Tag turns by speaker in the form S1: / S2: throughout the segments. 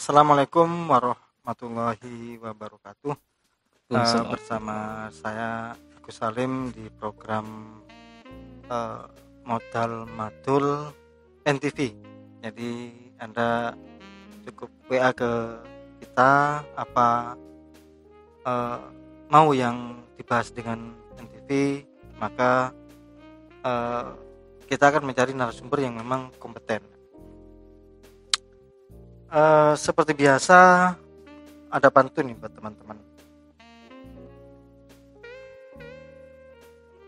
S1: Assalamualaikum warahmatullahi wabarakatuh.
S2: Waalaikumsalam.
S1: Bersama saya Agus Salim di program eh, Modal Madul NTV. Jadi Anda cukup WA ke kita apa mau yang dibahas dengan NTV, maka eh, kita akan mencari narasumber yang memang kompeten. Seperti biasa ada pantun nih buat teman-teman.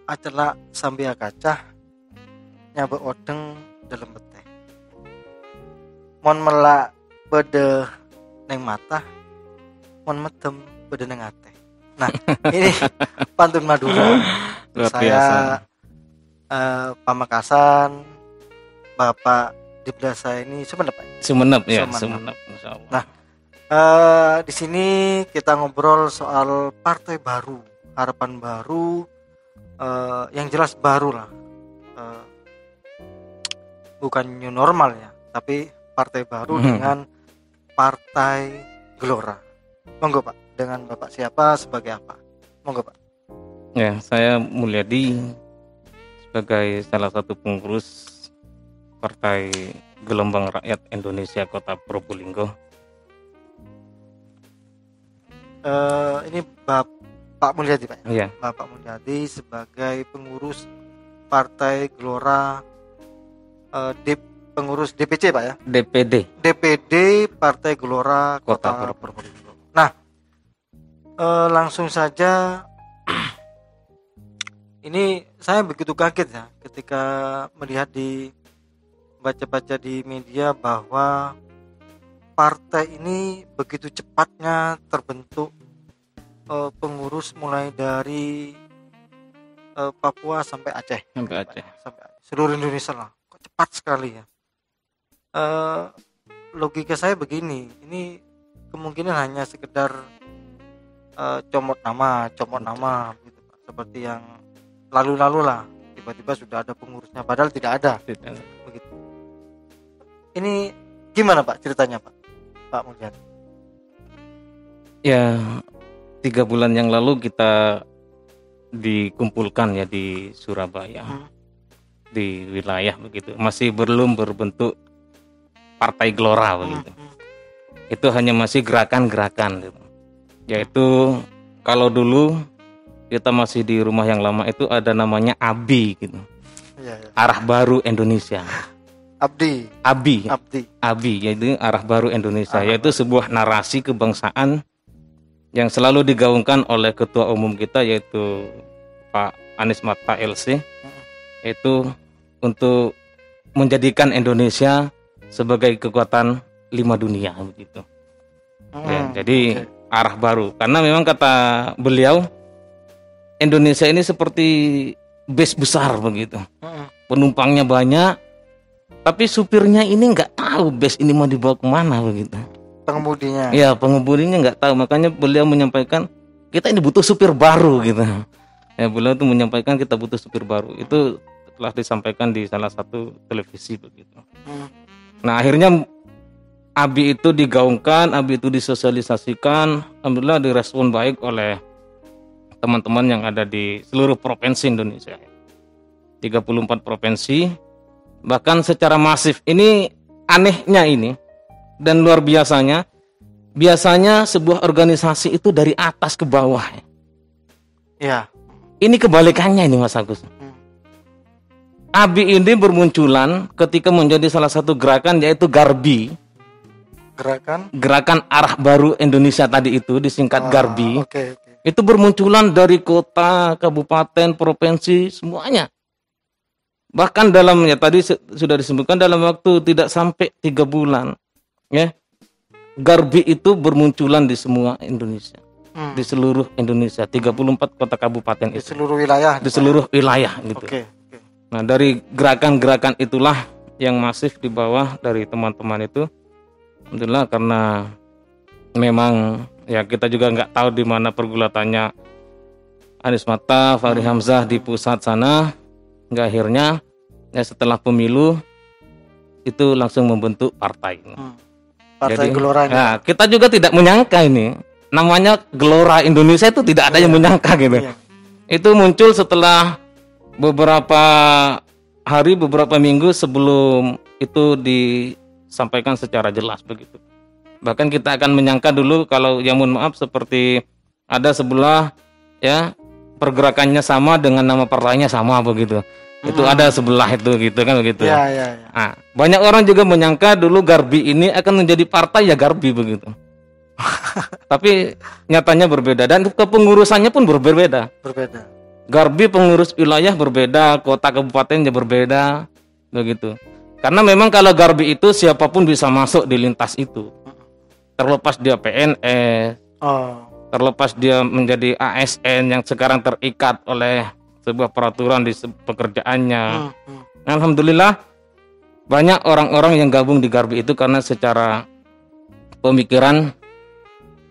S1: Acelak sambil kacah nyabe odeng dalam beteh. Mon melak bede neng mata, mon medem bede neng ate. Nah, ini pantun Madura.
S2: Luar
S1: Saya
S2: biasa.
S1: Pamekasan, Bapak di belah saya ini Sumenep, Pak.
S2: Sumenep ya,
S1: Sumenep.
S2: Sumenep. Insya Allah.
S1: Nah, di sini kita ngobrol soal partai baru, harapan baru, yang jelas baru lah, bukan new normal ya, tapi partai baru dengan Partai Gelora. Monggo Pak, dengan Bapak siapa sebagai apa? Monggo Pak.
S2: Ya, saya Mulyadi sebagai salah satu pengurus Partai Gelombang Rakyat Indonesia Kota Probolinggo.
S1: Ini Bapak Mulyadi Pak.
S2: Iya,
S1: Bapak Mulyadi sebagai pengurus Partai Gelora, pengurus DPC Pak ya.
S2: DPD
S1: DPD Partai Gelora
S2: Kota
S1: Kota Probolinggo. Nah, langsung saja. Ini saya begitu kaget ya ketika melihat baca-baca di media bahwa partai ini begitu cepatnya terbentuk, pengurus mulai dari Papua sampai Aceh,
S2: sampai Aceh.
S1: sampai seluruh Indonesia lah. Kok cepat sekali ya? Logika saya begini, ini kemungkinan hanya sekedar comot nama gitu Pak. Seperti yang lalu-lalu lah, tiba-tiba sudah ada pengurusnya padahal tidak ada begitu. Ini gimana Pak ceritanya Pak Mulyadi?
S2: Ya, 3 bulan yang lalu kita dikumpulkan ya di Surabaya, di wilayah begitu. Masih belum berbentuk Partai Gelora begitu. Itu hanya masih gerakan-gerakan gitu. Yaitu kalau dulu kita masih di rumah yang lama itu ada namanya ABI gitu.
S1: Ya.
S2: Arah Baru Indonesia.
S1: Abdi.
S2: ABI yaitu Arah Baru Indonesia, yaitu sebuah narasi kebangsaan yang selalu digaungkan oleh ketua umum kita yaitu Pak Anies Mata LC, yaitu untuk menjadikan Indonesia sebagai kekuatan 5 dunia begitu. Ya, jadi arah baru karena memang kata beliau Indonesia ini seperti bus besar begitu. Penumpangnya banyak, tapi supirnya ini nggak tahu bus ini mau dibawa kemana begitu.
S1: Pengemudinya.
S2: Ya, pengemudinya nggak tahu, makanya beliau menyampaikan kita ini butuh supir baru gitu. Ya, beliau tuh menyampaikan kita butuh supir baru. Itu telah disampaikan di salah satu televisi begitu. Nah, akhirnya ABI itu digaungkan, ABI itu disosialisasikan, alhamdulillah direspon baik oleh teman-teman yang ada di seluruh provinsi Indonesia. 34 provinsi, bahkan secara masif. Ini anehnya ini dan luar biasanya sebuah organisasi itu dari atas ke bawah.
S1: Ya.
S2: Ini kebalikannya ini Mas Agus. ABI ini bermunculan ketika menjadi salah satu gerakan yaitu GARBI. Gerakan Arah Baru Indonesia tadi itu disingkat GARBI.
S1: Okay.
S2: Itu bermunculan dari kota, kabupaten, provinsi, semuanya. Bahkan dalamnya tadi sudah disebutkan dalam waktu tidak sampai 3 bulan, ya, GARBI itu bermunculan di semua Indonesia, di seluruh Indonesia, 34 kota kabupaten
S1: di
S2: itu,
S1: seluruh wilayah,
S2: di seluruh wilayah gitu.
S1: Okay.
S2: Nah, dari gerakan-gerakan itulah yang masif di bawah dari teman-teman itu, alhamdulillah, karena memang ya kita juga nggak tahu di mana pergulatannya Anies Mata, Fahri Hamzah di pusat sana. Hingga akhirnya ya setelah pemilu itu langsung membentuk partai.
S1: Partai Gelora ini.
S2: Nah, kita juga tidak menyangka ini namanya Gelora Indonesia itu tidak ada yang menyangka gitu.
S1: Iya.
S2: Itu muncul setelah beberapa hari, beberapa minggu sebelum itu disampaikan secara jelas begitu. Bahkan kita akan menyangka dulu kalau yang mohon maaf seperti ada sebelah ya pergerakannya sama dengan nama partainya sama begitu. Itu ada sebelah itu gitu kan begitu.
S1: Iya.
S2: Nah, banyak orang juga menyangka dulu Garbi ini akan menjadi partai ya Garbi begitu. Tapi nyatanya berbeda dan kepengurusannya pun berbeda. Garbi pengurus wilayah berbeda, kota kabupatennya berbeda begitu. Karena memang kalau Garbi itu siapapun bisa masuk di lintas itu. Terlepas dia PNS, terlepas dia menjadi ASN yang sekarang terikat oleh sebuah peraturan di pekerjaannya. Alhamdulillah banyak orang-orang yang gabung di Garbi itu karena secara pemikiran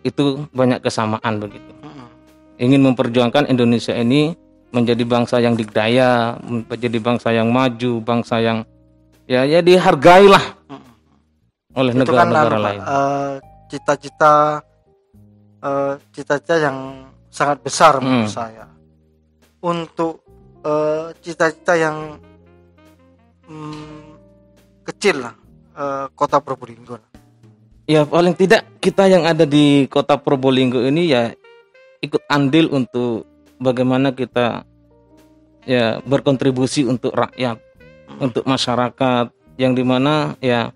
S2: itu banyak kesamaan begitu. Ingin memperjuangkan Indonesia ini menjadi bangsa yang dikdaya, menjadi bangsa yang maju, bangsa yang ya dihargailah oleh negara-negara lain.
S1: Cita-cita yang sangat besar menurut saya. Untuk cita-cita yang kecil lah, kota Probolinggo lah.
S2: Ya paling tidak kita yang ada di kota Probolinggo ini ya ikut andil untuk bagaimana kita ya berkontribusi untuk rakyat, untuk masyarakat yang dimana ya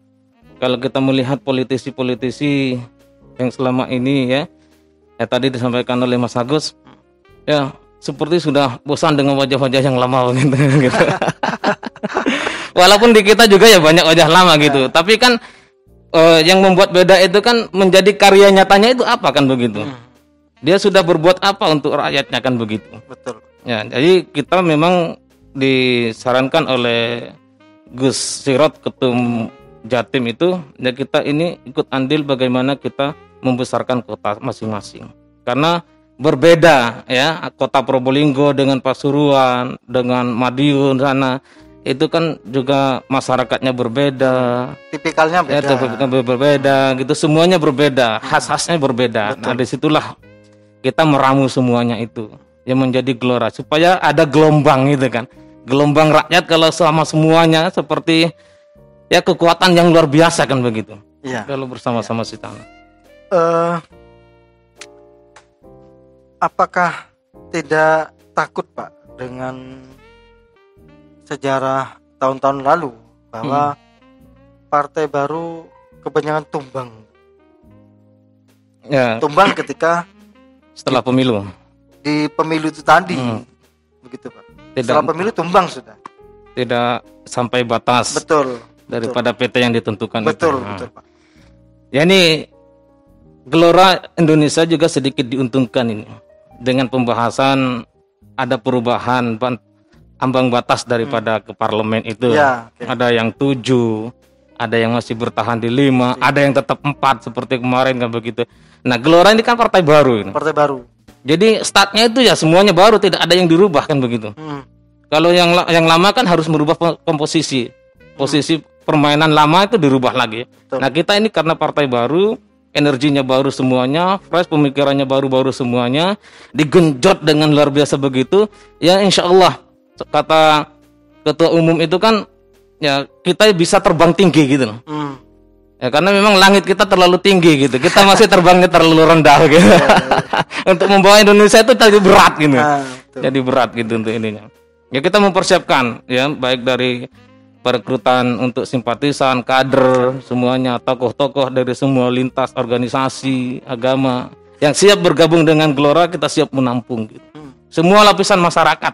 S2: kalau kita melihat politisi-politisi yang selama ini ya tadi disampaikan oleh Mas Agus ya seperti sudah bosan dengan wajah-wajah yang lama gitu. Walaupun di kita juga ya banyak wajah lama gitu, tapi kan yang membuat beda itu kan menjadi karya nyatanya itu apa kan begitu. Dia sudah berbuat apa untuk rakyatnya kan begitu.
S1: Betul.
S2: Ya, jadi kita memang disarankan oleh Gus Sirot Ketum Jatim itu ya kita ini ikut andil bagaimana kita membesarkan kota masing-masing. Karena berbeda ya kota Probolinggo dengan Pasuruan, dengan Madiun sana itu kan juga masyarakatnya berbeda,
S1: tipikalnya beda,
S2: berbeda gitu, semuanya berbeda, khas-khasnya berbeda. Betul. Nah disitulah kita meramu semuanya itu yang menjadi gelora supaya ada gelombang gitu kan, gelombang rakyat kalau sama semuanya seperti ya kekuatan yang luar biasa kan begitu. Iya. Kalau bersama-sama si tanah.
S1: Apakah tidak takut Pak dengan sejarah tahun-tahun lalu bahwa partai baru kebanyakan tumbang?
S2: Ya.
S1: Tumbang ketika
S2: setelah pemilu.
S1: Di pemilu itu tadi, begitu Pak. Setelah pemilu tumbang sudah.
S2: Tidak sampai batas.
S1: Betul.
S2: Daripada PT yang ditentukan.
S1: Betul,
S2: itu.
S1: Betul Pak.
S2: Ya ini Gelora Indonesia juga sedikit diuntungkan ini dengan pembahasan ada perubahan ambang batas daripada ke parlemen itu.
S1: Ya, okay.
S2: Ada yang 7, ada yang masih bertahan di 5, ada yang tetap 4 seperti kemarin kan begitu. Nah Gelora ini kan partai baru ini.
S1: Partai baru.
S2: Jadi startnya itu ya semuanya baru, tidak ada yang dirubah kan begitu. Kalau yang lama kan harus merubah komposisi. Posisi permainan lama itu dirubah lagi. Betul. Nah kita ini karena partai baru, energinya baru semuanya, fresh, pemikirannya baru-baru semuanya, digenjot dengan luar biasa begitu, ya insya Allah kata ketua umum itu kan ya kita bisa terbang tinggi gitu loh. Ya karena memang langit kita terlalu tinggi gitu, kita masih terbangnya terlalu rendah gitu. Untuk membawa Indonesia itu terlalu berat gitu. Jadi berat gitu untuk ininya. Ya kita mempersiapkan ya baik dari perekrutan untuk simpatisan, kader, semuanya, tokoh-tokoh dari semua lintas organisasi, agama yang siap bergabung dengan Gelora, kita siap menampung gitu. Semua lapisan masyarakat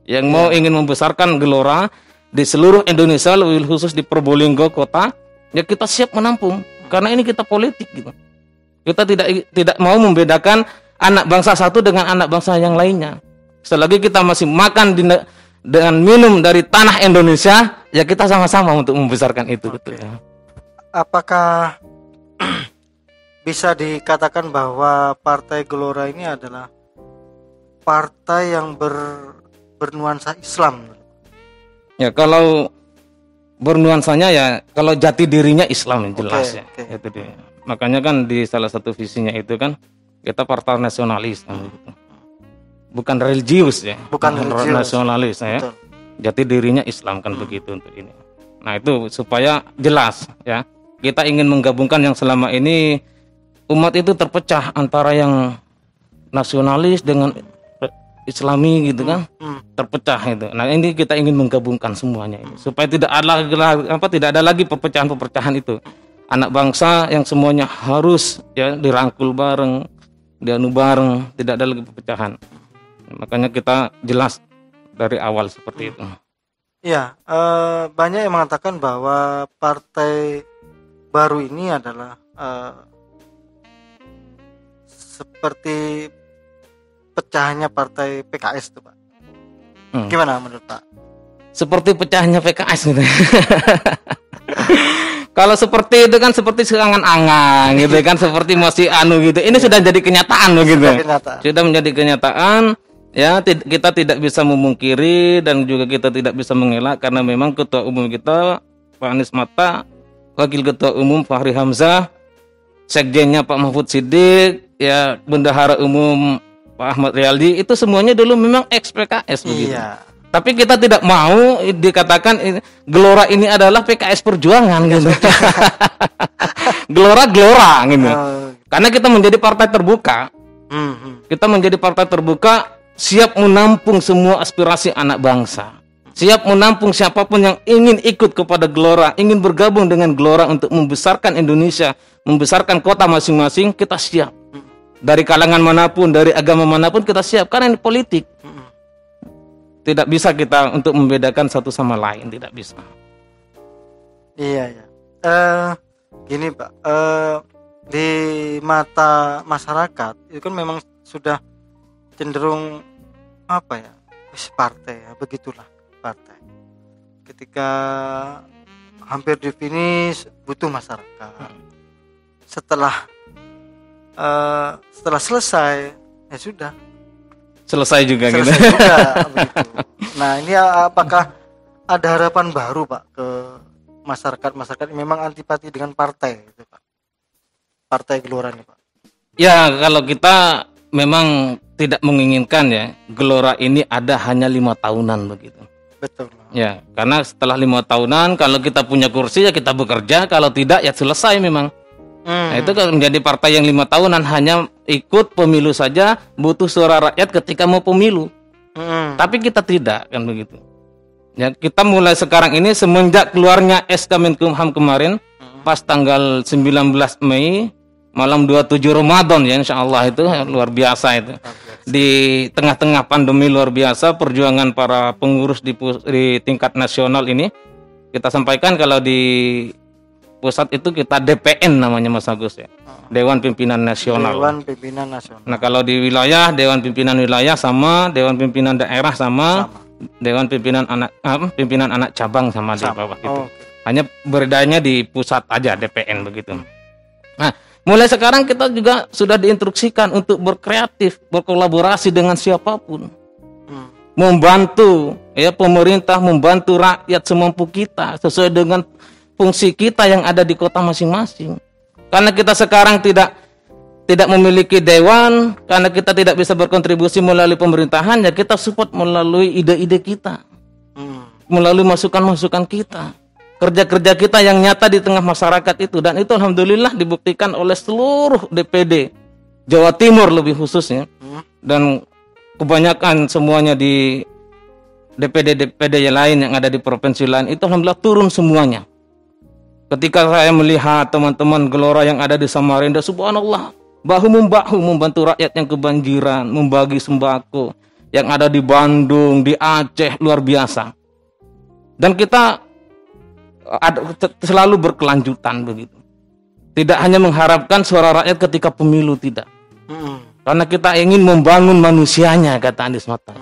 S2: yang mau ingin membesarkan Gelora di seluruh Indonesia, lebih khusus di Probolinggo kota, ya kita siap menampung karena ini kita politik gitu. Kita tidak mau membedakan anak bangsa satu dengan anak bangsa yang lainnya. Selagi kita masih makan dengan minum dari tanah Indonesia, ya kita sama-sama untuk membesarkan itu. Gitu ya.
S1: Apakah bisa dikatakan bahwa Partai Gelora ini adalah partai yang bernuansa Islam?
S2: Ya kalau bernuansanya ya kalau jati dirinya Islam yang jelas ya.
S1: Oke.
S2: Itu dia. Makanya kan di salah satu visinya itu kan kita partai nasionalis kan gitu. Bukan religius ya.
S1: Bukan religius.
S2: Nasionalis ya.
S1: Betul.
S2: Jati dirinya Islam kan begitu untuk ini. Nah, itu supaya jelas ya. Kita ingin menggabungkan yang selama ini umat itu terpecah antara yang nasionalis dengan Islami gitu kan, terpecah itu. Nah, ini kita ingin menggabungkan semuanya ini supaya tidak ada lagi perpecahan-perpecahan itu. Anak bangsa yang semuanya harus ya dirangkul bareng, dianu bareng, tidak ada lagi perpecahan. Makanya kita jelas dari awal seperti itu.
S1: Iya, banyak yang mengatakan bahwa partai baru ini adalah seperti pecahannya partai PKS tuh, Pak. Gimana menurut Pak?
S2: Seperti pecahnya PKS gitu. Kalau seperti itu kan seperti seangan-angan gitu kan, seperti masih gitu. Ini sudah jadi kenyataan begitu. Sudah menjadi kenyataan. Ya, kita tidak bisa memungkiri dan juga kita tidak bisa mengelak karena memang ketua umum kita Pak Anies Mata, wakil ketua umum Fahri Hamzah, sekjennya Pak Mahfud Siddiq, ya bendahara umum Pak Ahmad Riyadi, itu semuanya dulu memang ex-PKS begitu.
S1: Iya.
S2: Tapi kita tidak mau dikatakan Gelora ini adalah PKS Perjuangan gitu. Gelora gitu. Karena kita menjadi partai terbuka. Kita menjadi partai terbuka, siap menampung semua aspirasi anak bangsa. Siap menampung siapapun yang ingin ikut kepada Gelora, ingin bergabung dengan Gelora untuk membesarkan Indonesia, membesarkan kota masing-masing, kita siap. Dari kalangan manapun, dari agama manapun kita siap, karena ini politik. Tidak bisa kita untuk membedakan satu sama lain, tidak bisa.
S1: Iya ya. Gini Pak, di mata masyarakat itu kan memang sudah cenderung apa ya, partai ya, begitulah partai. Ketika hampir di finish butuh masyarakat. Setelah selesai ya sudah
S2: selesai juga gitu.
S1: Juga, begitu. Nah, ini apakah ada harapan baru Pak ke masyarakat yang memang antipati dengan partai gitu, Pak? Partai Gelora ini, Pak.
S2: Ya, kalau kita memang tidak menginginkan ya Gelora ini ada hanya 5 tahunan begitu.
S1: Betul.
S2: Ya, karena setelah 5 tahunan kalau kita punya kursi ya kita bekerja, kalau tidak ya selesai memang. Nah, itu kan menjadi partai yang 5 tahunan hanya ikut pemilu saja, butuh suara rakyat ketika mau pemilu. Tapi kita tidak kan begitu. Ya, kita mulai sekarang ini semenjak keluarnya SK Menkumham kemarin, pas tanggal 19 Mei malam 27 Ramadan ya, insyaallah itu luar biasa itu. Di tengah-tengah pandemi luar biasa, perjuangan para pengurus di tingkat nasional ini kita sampaikan. Kalau di pusat itu kita DPN namanya Mas Agus ya, Dewan Pimpinan Nasional.
S1: Dewan Pimpinan Nasional.
S2: Nah, kalau di wilayah Dewan Pimpinan Wilayah sama, Dewan Pimpinan Daerah sama. Dewan Pimpinan anak cabang sama di bawah itu. Hanya beredanya di pusat aja DPN begitu. Nah, mulai sekarang kita juga sudah diinstruksikan untuk berkreatif, berkolaborasi dengan siapapun. Membantu ya pemerintah, membantu rakyat semampu kita sesuai dengan fungsi kita yang ada di kota masing-masing. Karena kita sekarang tidak memiliki dewan, karena kita tidak bisa berkontribusi melalui pemerintahan, ya kita support melalui ide-ide kita, melalui masukan-masukan kita, kerja-kerja kita yang nyata di tengah masyarakat itu. Dan itu alhamdulillah dibuktikan oleh seluruh DPD Jawa Timur lebih khususnya, dan kebanyakan semuanya di DPD yang lain yang ada di provinsi lain itu alhamdulillah turun semuanya. Ketika saya melihat teman-teman Gelora yang ada di Samarinda, subhanallah, bahu-membahu membantu rakyat yang kebanjiran, membagi sembako, yang ada di Bandung, di Aceh, luar biasa. Dan kita selalu berkelanjutan begitu. Tidak hanya mengharapkan suara rakyat ketika pemilu, tidak. Karena kita ingin membangun manusianya, kata Anies Mata.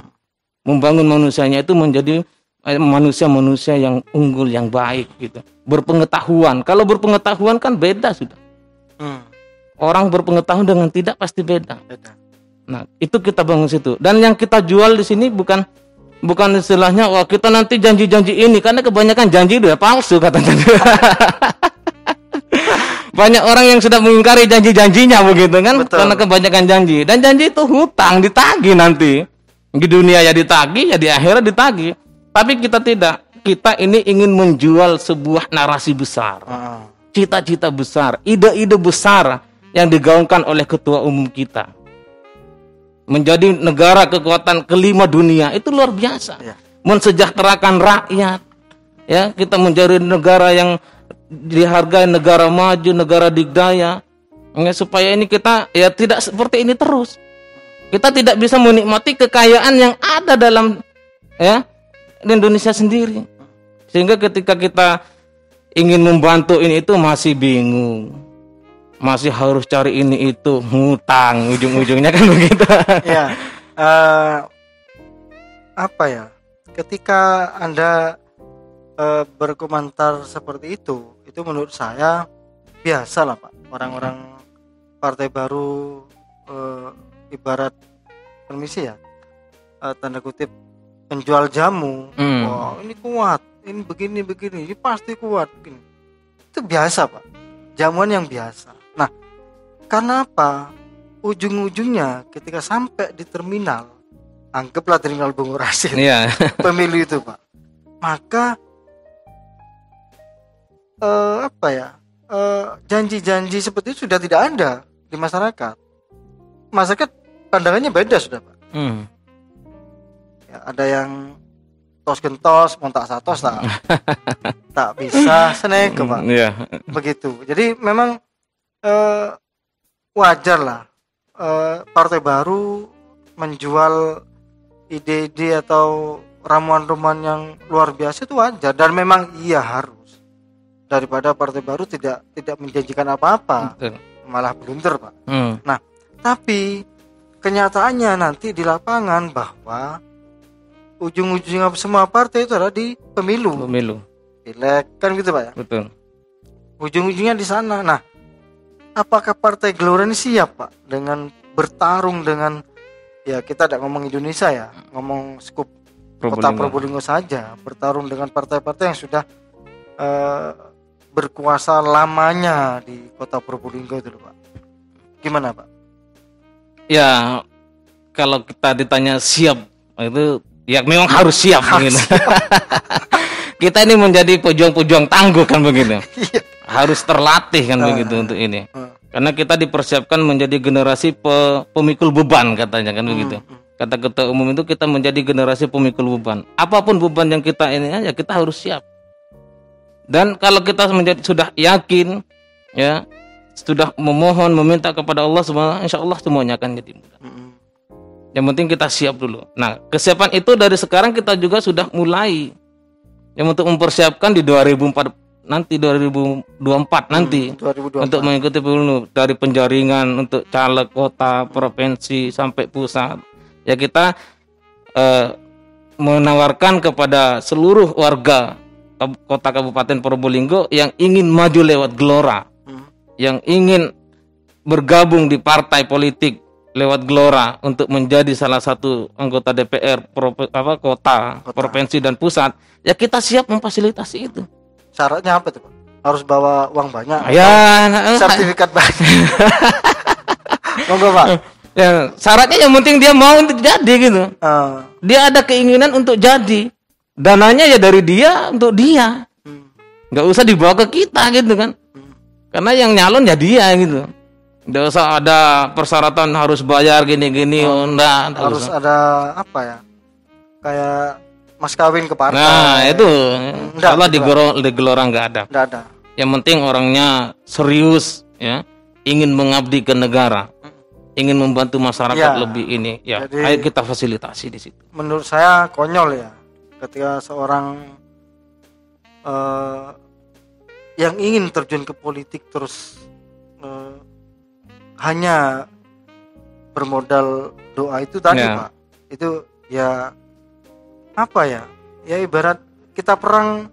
S2: Membangun manusianya itu menjadi manusia-manusia yang unggul, yang baik gitu. Berpengetahuan. Kalau berpengetahuan kan beda sudah. Orang berpengetahuan dengan tidak pasti beda. Nah, itu kita bangun situ. Dan yang kita jual di sini bukan Bukan istilahnya wah kita nanti janji-janji ini, karena kebanyakan janji itu ya palsu katanya. Banyak orang yang sudah mengingkari janji-janjinya begitu kan.
S1: Betul.
S2: Karena kebanyakan janji, dan janji itu hutang, ditagih nanti. Di dunia ya ditagih, ya di akhirat ditagih. Tapi kita tidak. Kita ini ingin menjual sebuah narasi besar. Cita-cita besar, ide-ide besar yang digaungkan oleh ketua umum kita. Menjadi negara kekuatan kelima dunia, itu luar biasa.
S1: Ya.
S2: Mensejahterakan rakyat. Ya, kita menjadi negara yang dihargai, negara maju, negara dikdaya. Ya, supaya ini kita ya tidak seperti ini terus. Kita tidak bisa menikmati kekayaan yang ada dalam ya Indonesia sendiri. Sehingga ketika kita ingin membantu ini itu masih bingung. Masih harus cari ini itu, ngutang ujung-ujungnya kan begitu.
S1: Ya, apa ya? Ketika Anda berkomentar seperti itu menurut saya biasa lah Pak. Orang-orang partai baru ibarat permisi ya, tanda kutip penjual jamu. Wah ini kuat, ini begini, ini pasti kuat. Begini. Itu biasa Pak, jamuan yang biasa. Nah, karena apa? Ujung-ujungnya ketika sampai di terminal, anggaplah terminal Bungurasi, pemilu itu Pak, maka apa ya? Janji-janji seperti itu sudah tidak ada di masyarakat. Masyarakat pandangannya beda sudah Pak. Ya, ada yang tos gentos, montak satos tak bisa senek Pak. Begitu. Jadi memang wajar lah partai baru menjual ide-ide atau ramuan-ramuan yang luar biasa, itu wajar dan memang iya harus, daripada partai baru tidak menjanjikan apa-apa. Malah blunder Pak. Nah tapi kenyataannya nanti di lapangan bahwa ujung-ujungnya semua partai itu adalah di pemilu. Pileg kan gitu Pak ya.
S2: Betul.
S1: Ujung-ujungnya di sana. Nah, apakah Partai Gelora ini siap Pak dengan bertarung dengan, ya kita tidak ngomong Indonesia ya, ngomong skup Kota Probolinggo saja, bertarung dengan partai-partai yang sudah berkuasa lamanya di Kota Probolinggo itu Pak. Gimana Pak?
S2: Ya kalau kita ditanya siap itu ya memang harus siap. Kita ini menjadi pejuang-pejuang tangguh kan begitu. Harus terlatih kan begitu untuk ini. Karena kita dipersiapkan menjadi generasi pemikul beban katanya kan begitu. Kata ketua umum itu kita menjadi generasi pemikul beban. Apapun beban yang kita ini ya kita harus siap. Dan kalau kita sudah yakin ya, sudah memohon meminta kepada Allah subhanahu, insya Allah semuanya akan jadi mudah. Yang penting kita siap dulu. Nah, kesiapan itu dari sekarang kita juga sudah mulai. Yang untuk mempersiapkan di 2024 nanti 2024 untuk mengikuti pemilu, dari penjaringan untuk caleg kota, provinsi sampai pusat. Ya kita menawarkan kepada seluruh warga kota Kabupaten Probolinggo yang ingin maju lewat Gelora, yang ingin bergabung di partai politik lewat Gelora untuk menjadi salah satu anggota DPR kota, provinsi dan pusat, ya kita siap memfasilitasi itu.
S1: Syaratnya apa tuh Pak? Harus bawa uang banyak?
S2: Ya,
S1: sertifikat banyak. Monggo Pak.
S2: Ya, syaratnya yang penting dia mau untuk jadi gitu. Dia ada keinginan untuk jadi. Dananya ya dari dia untuk dia. Nggak usah dibawa ke kita gitu kan. Karena yang nyalon ya dia gitu. Nggak usah ada persyaratan harus bayar gini-gini. Enggak
S1: harus
S2: usah.
S1: Ada apa ya? Kayak mas kawin ke partai.
S2: Nah itu kalau di Gelora nggak ada.
S1: Nggak ada.
S2: Yang penting orangnya serius ya, ingin mengabdi ke negara, ingin membantu masyarakat lebih ini. Ya, jadi, ayo kita fasilitasi di situ.
S1: Menurut saya konyol ya, ketika seorang yang ingin terjun ke politik terus hanya bermodal doa itu tadi Pak. Itu ya apa ya? Ya ibarat kita perang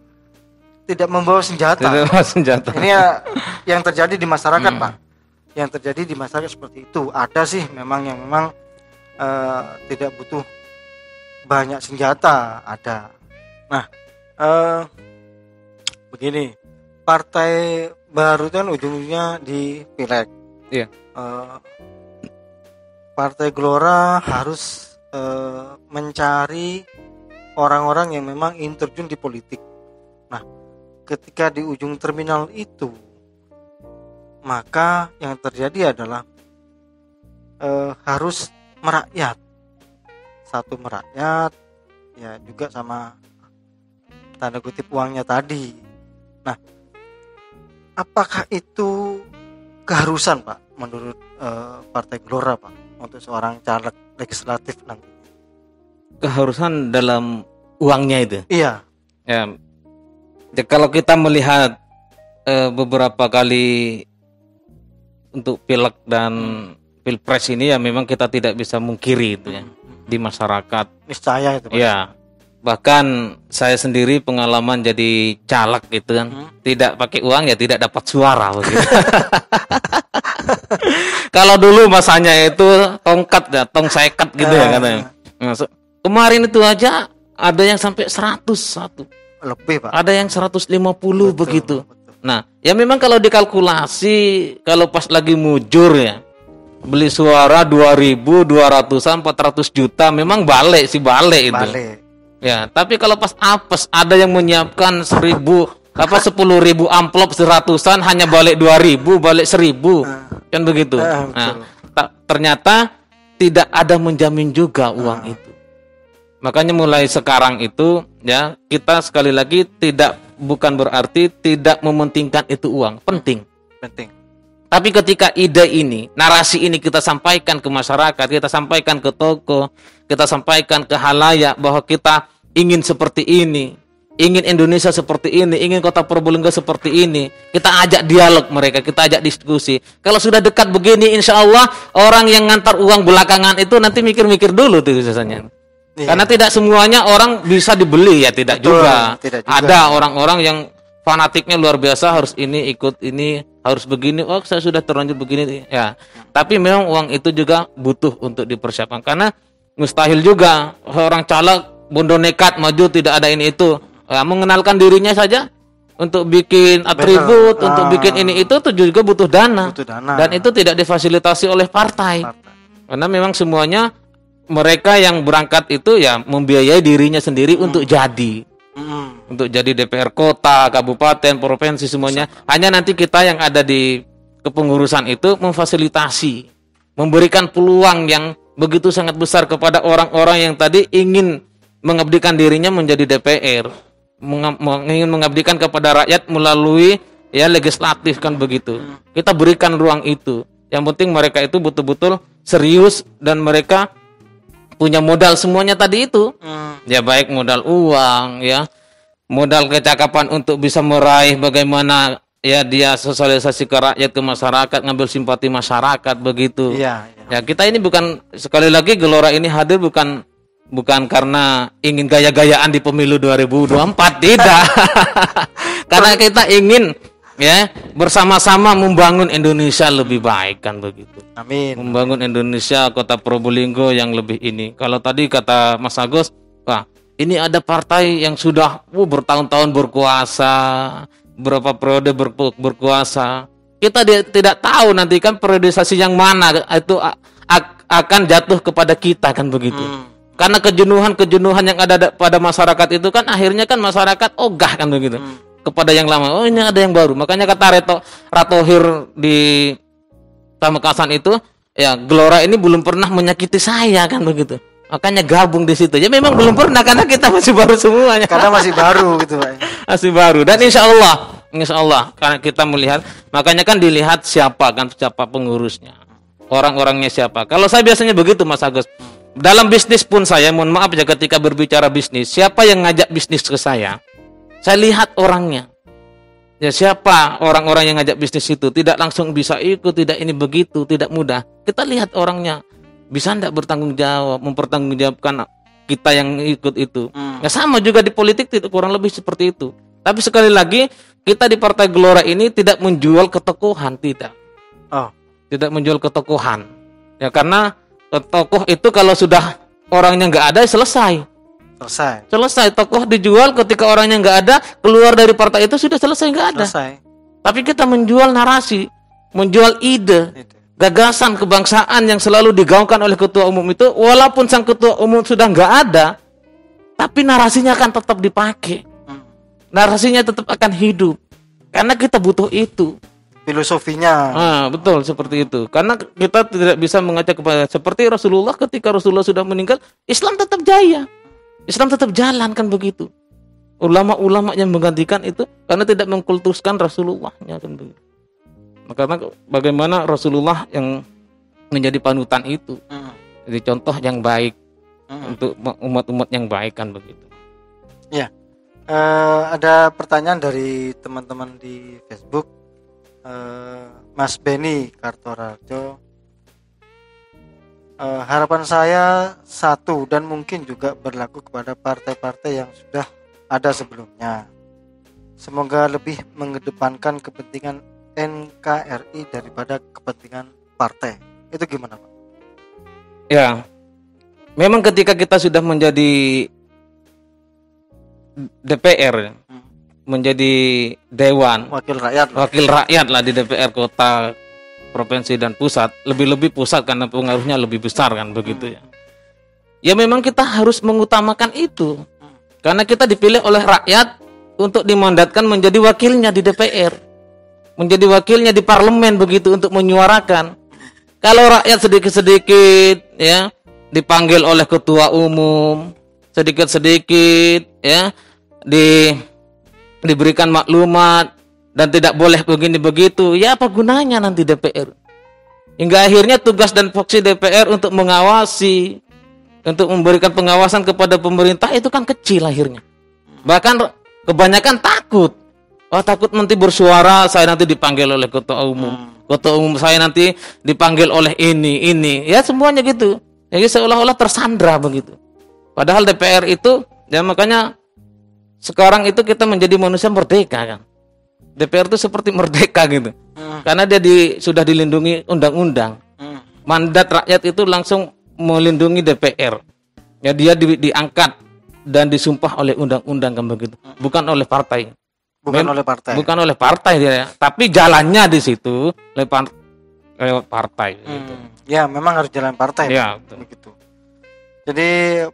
S1: tidak membawa senjata. Ini ya yang terjadi di masyarakat Pak. Yang terjadi di masyarakat seperti itu. Ada sih memang yang memang tidak butuh banyak senjata ada. Nah, begini, partai baru kan ujungnya di pileg.
S2: Iya.
S1: Partai Gelora harus mencari orang-orang yang memang ingin terjun di politik. Nah, ketika di ujung terminal itu, maka yang terjadi adalah harus merakyat. Satu merakyat, ya juga sama tanda kutip uangnya tadi. Nah, apakah itu keharusan, Pak, menurut Partai Gelora, Pak, untuk seorang caleg legislatif nanti?
S2: Keharusan dalam uangnya itu?
S1: Iya.
S2: Ya, kalau kita melihat beberapa kali untuk pileg dan pilpres ini, ya memang kita tidak bisa mungkiri itu ya di masyarakat.
S1: Niscaya itu, Pak.
S2: Ya, bahkan saya sendiri pengalaman jadi caleg gitu kan, tidak pakai uang ya tidak dapat suara begitu. Kalau dulu masanya itu tongkat ya, tong seket gitu ya katanya. Kemarin itu aja ada yang sampai 101.
S1: Lebih, Pak.
S2: Ada yang 150 begitu.
S1: Betul.
S2: Nah, ya memang kalau dikalkulasi, kalau pas lagi mujur ya, beli suara 2.200-an 400 juta, memang balik itu.
S1: Balik.
S2: Ya, tapi kalau pas apes ada yang menyiapkan 10.000 amplop 100-an hanya balik 2.000, balik 1.000. Kan begitu. Nah, ternyata tidak ada menjamin juga uang itu. Makanya mulai sekarang itu ya, kita sekali lagi bukan berarti tidak mementingkan itu uang, penting. Tapi ketika ide ini, narasi ini kita sampaikan ke masyarakat, kita sampaikan ke toko, kita sampaikan ke halayak bahwa kita ingin seperti ini, ingin Indonesia seperti ini, ingin Kota Probolinggo seperti ini, kita ajak dialog mereka, kita ajak diskusi. Kalau sudah dekat begini, insya Allah orang yang ngantar uang belakangan itu nanti mikir-mikir dulu tuh biasanya. Iya. Karena tidak semuanya orang bisa dibeli ya, tidak juga. Ada orang-orang yang fanatiknya luar biasa, harus ini ikut ini, harus begini. Oh, saya sudah terlanjur begini ya. Tapi memang uang itu juga butuh untuk dipersiapkan, karena mustahil juga orang caleg bondo nekat maju tidak ada ini itu. Ya, mengenalkan dirinya saja untuk bikin atribut, untuk bikin ini itu juga butuh dana. Dan itu tidak difasilitasi oleh partai. Karena memang semuanya mereka yang berangkat itu ya membiayai dirinya sendiri untuk jadi. Untuk jadi DPR kota, kabupaten, provinsi semuanya. Hanya nanti kita yang ada di kepengurusan itu memfasilitasi, memberikan peluang yang begitu sangat besar kepada orang-orang yang tadi ingin mengabdikan dirinya menjadi DPR, ingin mengabdikan kepada rakyat melalui ya legislatif, kan begitu. Kita berikan ruang itu. Yang penting mereka itu betul-betul serius dan mereka punya modal semuanya tadi itu. Ya baik modal uang ya, modal kecakapan untuk bisa meraih bagaimana ya dia sosialisasi ke rakyat, ke masyarakat, ngambil simpati masyarakat begitu. Ya kita ini bukan, sekali lagi Gelora ini hadir bukan karena ingin gaya-gayaan di pemilu 2024, tidak. Karena kita ingin ya bersama-sama membangun Indonesia lebih baik, kan begitu.
S1: Amin.
S2: Membangun Indonesia, Kota Probolinggo yang lebih ini. Kalau tadi kata Mas Agus, wah ini ada partai yang sudah bertahun-tahun berkuasa, berapa periode berkuasa. Kita tidak tahu nanti kan periodisasi yang mana itu akan jatuh kepada kita, kan begitu. Karena kejenuhan yang ada pada masyarakat itu kan akhirnya kan masyarakat ogah, kan begitu. Kepada yang lama, oh ini ada yang baru. Makanya kata Ratohir di Pamekasan itu, ya Gelora ini belum pernah menyakiti saya, kan begitu. Makanya gabung di situ. Ya memang belum pernah karena kita masih baru semuanya.
S1: Karena masih baru gitu, Pak.
S2: Masih baru. Dan insya Allah karena kita melihat, makanya kan dilihat siapa pengurusnya, orang-orangnya siapa. Kalau saya biasanya begitu, Mas Agus. Dalam bisnis pun saya, mohon maaf ya, ketika berbicara bisnis, siapa yang ngajak bisnis ke saya lihat orangnya. Ya siapa orang-orang yang ngajak bisnis itu, tidak langsung bisa ikut, tidak ini begitu, tidak mudah. Kita lihat orangnya, bisa enggak bertanggung jawab, mempertanggungjawabkan kita yang ikut itu. Ya sama juga di politik, kurang lebih seperti itu. Tapi sekali lagi, kita di Partai Gelora ini tidak menjual ketokohan, tidak. Tidak menjual ketokohan. Ya karena tokoh itu kalau sudah orangnya nggak ada, selesai.
S1: Selesai.
S2: Tokoh dijual, ketika orangnya nggak ada, keluar dari partai itu sudah selesai, nggak ada. Tapi kita menjual narasi, menjual ide, gagasan kebangsaan yang selalu digaungkan oleh ketua umum itu, walaupun sang ketua umum sudah nggak ada, tapi narasinya akan tetap dipakai. Narasinya tetap akan hidup. Karena kita butuh itu.
S1: Filosofinya.
S2: Betul, seperti itu. Karena kita tidak bisa mengajak kepada, seperti Rasulullah, ketika Rasulullah sudah meninggal, Islam tetap jaya. Islam tetap jalan, kan begitu. Ulama-ulama yang menggantikan itu karena tidak mengkultuskan Rasulullahnya, kan begitu. Karena bagaimana Rasulullah yang menjadi panutan itu, jadi contoh yang baik untuk umat-umat yang baik, kan begitu.
S1: Ya, ada pertanyaan dari teman-teman di Facebook. Mas Beni Kartorarjo, harapan saya satu dan mungkin juga berlaku kepada partai-partai yang sudah ada sebelumnya. Semoga lebih mengedepankan kepentingan NKRI daripada kepentingan partai. Itu gimana, Pak?
S2: Ya, memang ketika kita sudah menjadi DPR, menjadi dewan, wakil rakyat lah di DPR kota, provinsi dan pusat, lebih-lebih pusat karena pengaruhnya lebih besar, kan begitu ya. Ya memang kita harus mengutamakan itu. Karena kita dipilih oleh rakyat untuk dimandatkan menjadi wakilnya di DPR. Menjadi wakilnya di parlemen, begitu, untuk menyuarakan. Kalau rakyat sedikit-sedikit ya dipanggil oleh ketua umum, sedikit-sedikit ya diberikan maklumat dan tidak boleh begini begitu, ya apa gunanya nanti DPR? Hingga akhirnya tugas dan fungsi DPR untuk mengawasi, untuk memberikan pengawasan kepada pemerintah itu kan kecil akhirnya. Bahkan kebanyakan takut. Takut nanti bersuara, saya nanti dipanggil oleh ketua umum. Ketua umum saya nanti dipanggil oleh ini. Ya semuanya gitu. Jadi seolah-olah tersandra begitu. Padahal DPR itu, ya makanya sekarang itu kita menjadi manusia merdeka, kan. DPR itu seperti merdeka gitu. Karena dia sudah dilindungi undang-undang. Mandat rakyat itu langsung melindungi DPR. Ya dia diangkat dan disumpah oleh undang-undang, kan begitu. Bukan oleh partai. Bukan oleh partai dia, tapi jalannya di situ lewat partai gitu.
S1: Ya, memang harus jalan partai.
S2: Ya,
S1: begitu. Jadi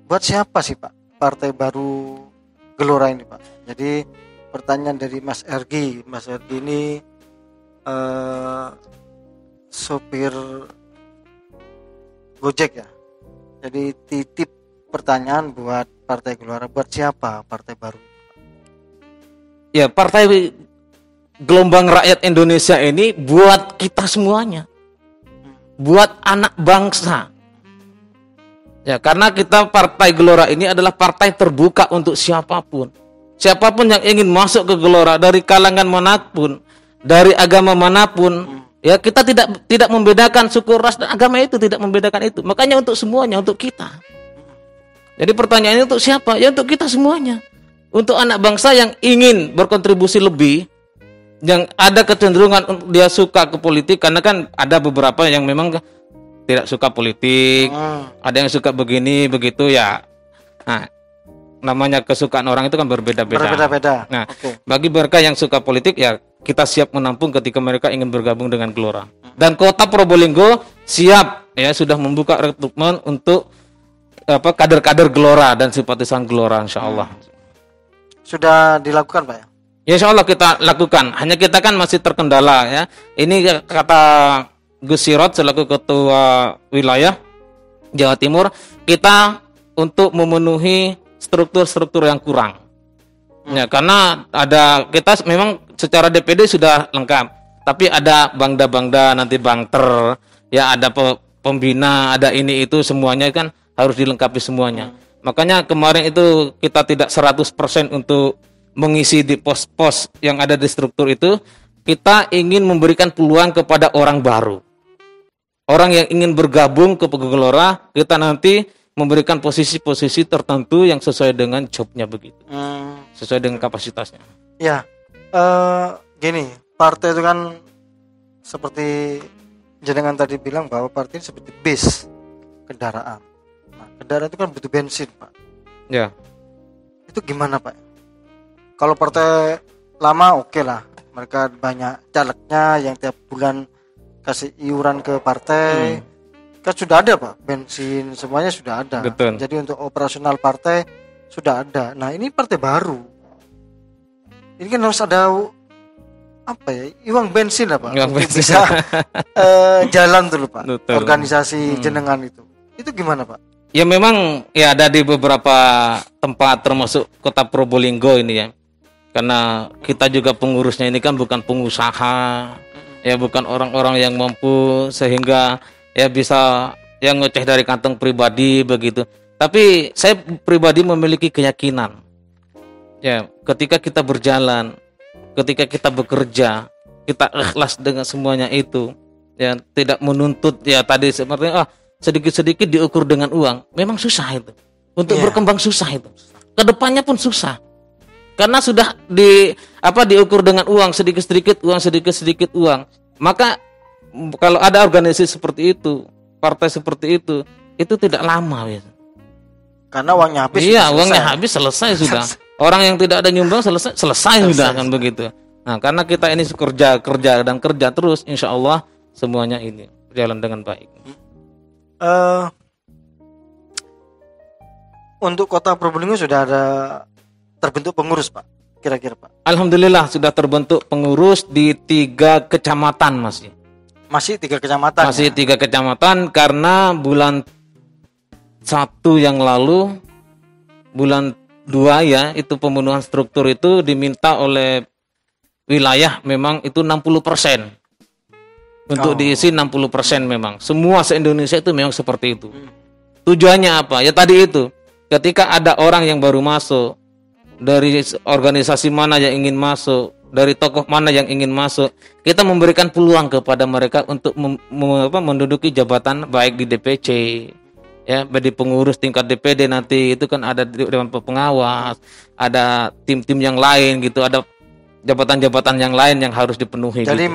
S1: buat siapa sih, Pak, partai baru Gelora ini, Pak? Jadi pertanyaan dari Mas Ergi. Mas Ergi ini sopir Gojek ya. Jadi titip pertanyaan buat partai Gelora, buat siapa partai baru?
S2: Ya, partai Gelombang Rakyat Indonesia ini buat kita semuanya. Buat anak bangsa. Ya, karena kita partai Gelora ini adalah partai terbuka untuk siapapun. Siapapun yang ingin masuk ke Gelora dari kalangan manapun, dari agama manapun, ya kita tidak membedakan suku, ras dan agama, itu tidak membedakan itu. Makanya untuk semuanya, untuk kita. Jadi pertanyaannya untuk siapa? Ya untuk kita semuanya. Untuk anak bangsa yang ingin berkontribusi lebih, yang ada kecenderungan dia suka ke politik, karena kan ada beberapa yang memang tidak suka politik, ada yang suka begini begitu ya. Nah, namanya kesukaan orang itu kan berbeda-beda. Nah, bagi mereka yang suka politik, ya kita siap menampung ketika mereka ingin bergabung dengan Gelora. Dan Kota Probolinggo siap, ya sudah membuka rekrutmen untuk kader-kader Gelora dan simpatisan Gelora, insya Allah.
S1: Sudah dilakukan, Pak ya?
S2: Ya, insya Allah kita lakukan. Hanya kita kan masih terkendala ya. Ini kata Gus Sirot selaku ketua wilayah Jawa Timur, kita untuk memenuhi struktur-struktur yang kurang. Ya, karena kita memang secara DPD sudah lengkap, tapi ada bangda-bangda, nanti bangter, ya ada pembina, ada ini itu, semuanya kan harus dilengkapi semuanya. Makanya kemarin itu kita tidak 100% untuk mengisi di pos-pos yang ada di struktur itu. Kita ingin memberikan peluang kepada orang baru. Orang yang ingin bergabung ke Gelora, kita nanti memberikan posisi-posisi tertentu yang sesuai dengan jobnya begitu. Sesuai dengan kapasitasnya.
S1: Ya, gini, partai itu kan seperti jenengan tadi bilang bahwa partai seperti bis kendaraan. Nah, kendaraan itu kan butuh bensin, Pak.
S2: Ya.
S1: Itu gimana, Pak? Kalau partai lama oke lah, mereka banyak calegnya yang tiap bulan kasih iuran ke partai. Kan sudah ada, Pak, bensin semuanya sudah ada.
S2: Betul.
S1: Jadi untuk operasional partai sudah ada. Nah, ini partai baru. Ini kan harus ada apa ya? Uang bensin lah, Pak.
S2: Uang
S1: untuk
S2: bensin.
S1: bisa jalan dulu, Pak.
S2: Betul.
S1: Organisasi jenengan itu. Itu gimana, Pak?
S2: Ya memang ya ada di beberapa tempat termasuk Kota Probolinggo ini ya. Karena kita juga pengurusnya ini kan bukan pengusaha, ya bukan orang-orang yang mampu sehingga ya bisa yang ngoceh dari kantong pribadi begitu. Tapi saya pribadi memiliki keyakinan. Ya, ketika kita berjalan, ketika kita bekerja, kita ikhlas dengan semuanya itu, ya tidak menuntut ya tadi seperti sedikit-sedikit diukur dengan uang. Memang susah itu. Untuk berkembang susah itu. Kedepannya pun susah. Karena sudah diukur dengan uang sedikit-sedikit uang. Maka kalau ada organisasi seperti itu, partai seperti itu tidak lama ya.
S1: Karena uangnya habis.
S2: Iya, uangnya habis selesai sudah. Orang yang tidak ada nyumbang selesai sudah kan begitu. Nah, karena kita ini kerja dan kerja terus, insya Allah semuanya ini berjalan dengan baik.
S1: Untuk Kota Probolinggo sudah ada terbentuk pengurus, Pak, kira-kira, Pak?
S2: Alhamdulillah sudah terbentuk pengurus di 3 kecamatan masih
S1: 3 kecamatan.
S2: Masih 3 kecamatan karena bulan 1 yang lalu, bulan 2 ya, itu pembunuhan struktur itu diminta oleh wilayah memang itu 60%. Untuk diisi 60% memang. Semua se-Indonesia itu memang seperti itu. Tujuannya apa? Ya tadi itu. Ketika ada orang yang baru masuk, dari organisasi mana yang ingin masuk, dari tokoh mana yang ingin masuk, kita memberikan peluang kepada mereka untuk menduduki jabatan baik di DPC, ya, di pengurus tingkat DPD nanti itu kan ada dewan pengawas, ada tim-tim yang lain gitu, ada jabatan-jabatan yang lain yang harus dipenuhi.
S1: Jadi
S2: gitu.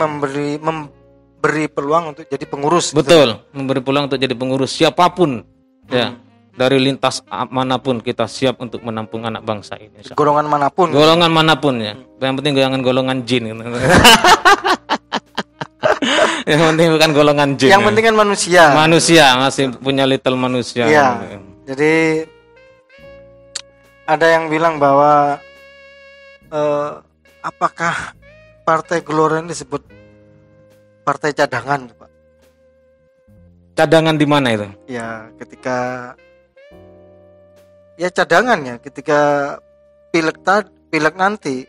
S1: memberi peluang untuk jadi pengurus.
S2: Betul,
S1: gitu.
S2: memberi peluang untuk jadi pengurus siapapun, ya. Dari lintas manapun kita siap untuk menampung anak bangsa ini.
S1: Golongan manapun.
S2: Golongan manapun ya. Yang penting jangan golongan jin. Gitu. Yang penting bukan golongan jin.
S1: Yang penting kan manusia.
S2: Manusia masih punya little manusia.
S1: Iya.
S2: Gitu.
S1: Jadi ada yang bilang bahwa apakah Partai Gelora ini disebut partai cadangan, Pak?
S2: Cadangan di mana itu?
S1: Ya, ketika cadangan ya, ketika pileg nanti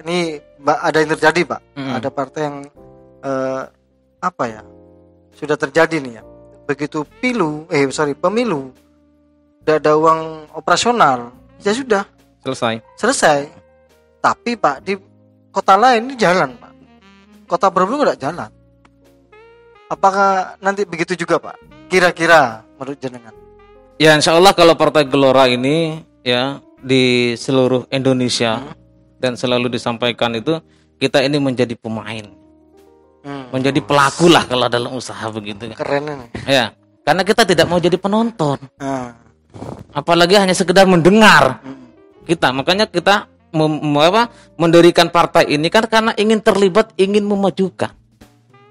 S1: ini ada yang terjadi, Pak. Ada partai yang sudah terjadi nih ya. Begitu pemilu udah ada uang operasional, ya sudah selesai. Tapi, Pak, di kota lain ini jalan, Pak. Kota Probolinggo enggak jalan. Apakah nanti begitu juga, Pak? Kira-kira menurut jenengan?
S2: Ya, insya Allah kalau Partai Gelora ini ya di seluruh Indonesia dan selalu disampaikan itu kita ini menjadi pemain, menjadi pelaku lah kalau dalam usaha begitu.
S1: Keren ini.
S2: Ya, karena kita tidak mau jadi penonton, apalagi hanya sekedar mendengar. Makanya kita mendirikan partai ini kan karena ingin terlibat, ingin memajukan,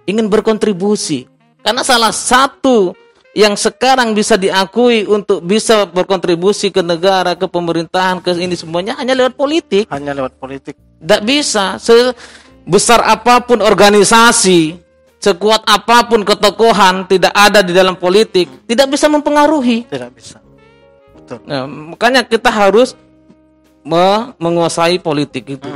S2: ingin berkontribusi. Karena salah satu yang sekarang bisa diakui untuk bisa berkontribusi ke negara, ke pemerintahan, ke ini semuanya hanya lewat politik. Tidak bisa. Sebesar apapun organisasi, sekuat apapun ketokohan, tidak ada di dalam politik, tidak bisa mempengaruhi.
S1: Tidak bisa. Betul.
S2: Nah, makanya kita harus menguasai politik itu.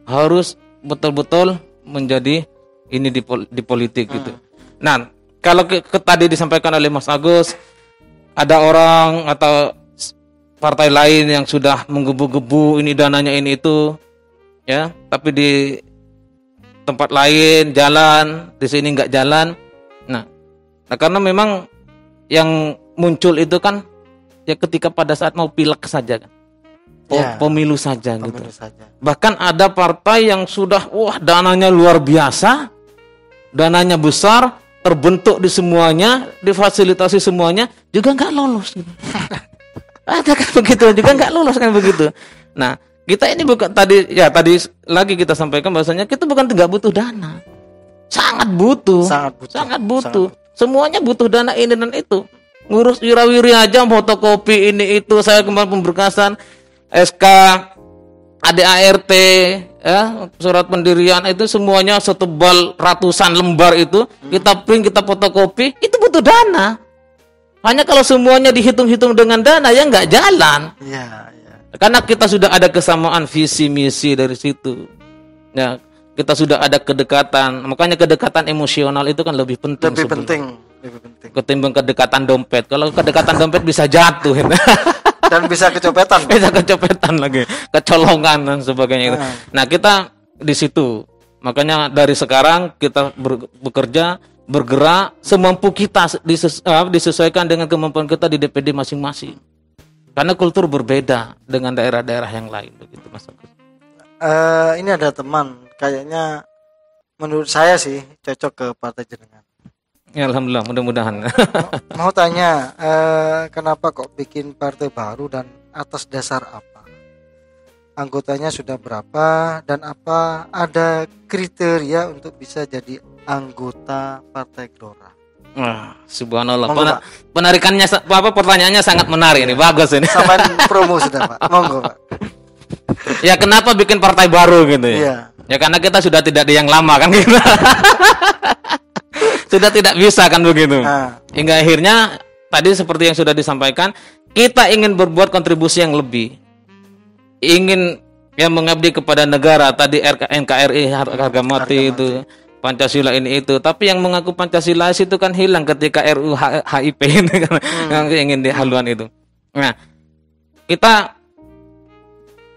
S2: Harus betul-betul menjadi ini di politik gitu. Nah, kalau tadi disampaikan oleh Mas Agus, ada orang atau partai lain yang sudah menggebu-gebu ini dananya ini itu, ya, tapi di tempat lain jalan, di sini nggak jalan. Nah, karena memang yang muncul itu kan ya ketika pada saat mau pilek saja kan. Pemilu saja gitu. Bahkan ada partai yang sudah dananya luar biasa, dananya besar, terbentuk di semuanya, difasilitasi semuanya, juga nggak lolos. Gitu. Ada kan begitu, juga nggak lolos kan begitu. Nah, kita ini bukan tadi lagi kita sampaikan bahwasanya kita bukan nggak butuh dana, sangat butuh. Semuanya butuh dana ini dan itu. Ngurus wirawiri aja, fotokopi ini itu, saya kemarin pemberkasan SK ADART, ya, surat pendirian itu semuanya setebal ratusan lembar itu, kita print, kita fotokopi, itu butuh dana. Hanya kalau semuanya dihitung-hitung dengan dana ya nggak jalan.
S1: Iya.
S2: Karena kita sudah ada kesamaan visi misi dari situ. Ya, kita sudah ada kedekatan. Makanya kedekatan emosional itu kan lebih penting. Lebih penting. Ketimbang kedekatan dompet. Kalau kedekatan dompet bisa jatuh.
S1: Dan bisa kecopetan.
S2: Bisa kecopetan lagi, kecolongan dan sebagainya. Nah, kita di situ. Makanya dari sekarang kita bekerja, bergerak semampu kita, disesuaikan dengan kemampuan kita di DPD masing-masing. Karena kultur berbeda dengan daerah-daerah yang lain, begitu Mas Agus.
S1: Ini ada teman, kayaknya menurut saya sih cocok ke partai jenengan.
S2: Ya, alhamdulillah, mudah-mudahan.
S1: Mau tanya, kenapa kok bikin partai baru dan atas dasar apa? Anggotanya sudah berapa dan apa ada kriteria untuk bisa jadi anggota Partai Gelora?
S2: Wah, subhanallah. Penarikannya pertanyaannya sangat menarik ini, bagus ini.
S1: Sampai promo sudah, Pak. Monggo, Pak.
S2: Ya, kenapa bikin partai baru gitu ya? Iya. Ya karena kita sudah tidak di yang lama kan gitu. Sudah tidak bisa kan begitu. Hingga akhirnya tadi seperti yang sudah disampaikan, kita ingin berbuat kontribusi yang lebih. Ingin mengabdi kepada negara, tadi NKRI harga mati itu, Pancasila ini itu. Tapi yang mengaku Pancasila itu kan hilang ketika RUU HIP ini kan yang ingin dihaluan itu. Nah, kita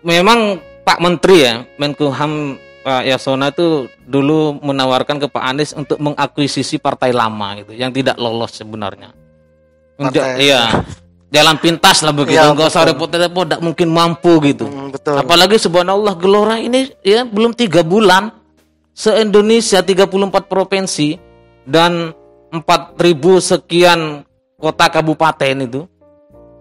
S2: memang Pak Menteri ya, Menkumham Pak Yasona itu dulu menawarkan ke Pak Anies untuk mengakuisisi partai lama gitu, yang tidak lolos sebenarnya. Iya, jalan pintas lah begitu, nggak usah repot-repot, tidak mungkin mampu gitu.
S1: Betul.
S2: Apalagi subhanallah Gelora ini ya belum 3 bulan se-Indonesia 34 provinsi dan 4.000 sekian kota kabupaten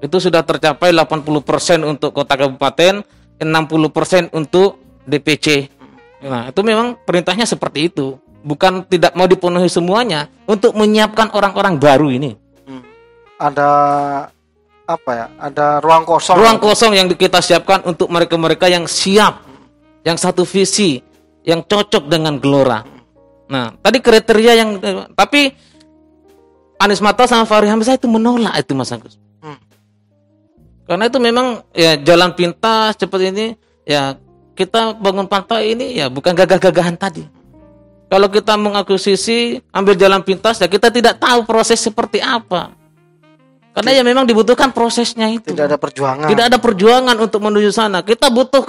S2: itu sudah tercapai 80% untuk kota kabupaten, 60% untuk DPC. Nah, itu memang perintahnya seperti itu. Bukan tidak mau dipenuhi semuanya untuk menyiapkan orang-orang baru ini.
S1: Ada apa ya? Ada ruang kosong.
S2: Ruang kosong yang kita siapkan untuk mereka-mereka yang siap, yang satu visi, yang cocok dengan Gelora. Nah, tadi kriteria yang tapi Anies Mata sama Fahri Hamzah itu menolak itu Mas Agus. Karena itu memang ya jalan pintas cepat ini ya. Kita bangun partai ini ya bukan gagah-gagahan tadi. Kalau kita mengakuisisi, ambil jalan pintas ya kita tidak tahu proses seperti apa. Karena ya memang dibutuhkan prosesnya itu.
S1: Tidak ada perjuangan.
S2: Tidak ada perjuangan untuk menuju sana. Kita butuh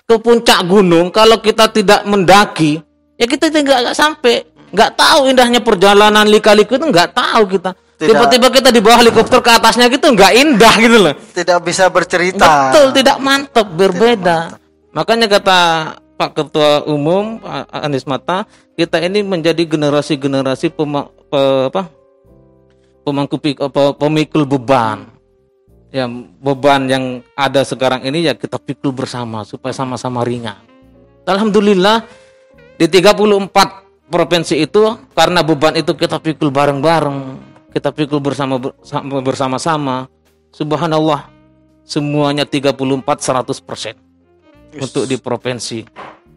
S2: ke puncak gunung. Kalau kita tidak mendaki, ya kita tidak sampai. Nggak tahu indahnya perjalanan lika-liku itu, nggak tahu kita. Tiba-tiba kita di bawah helikopter ke atasnya gitu nggak indah gitu loh.
S1: Tidak bisa bercerita.
S2: Betul, tidak mantap, berbeda. Makanya kata Pak Ketua Umum Anies Mata, kita ini menjadi generasi-generasi pemikul beban. Ya, beban yang ada sekarang ini ya kita pikul bersama supaya sama-sama ringan. Alhamdulillah di 34 provinsi itu karena beban itu kita pikul bareng-bareng, kita pikul bersama-sama. Subhanallah, semuanya 34 100%. Untuk di provinsi.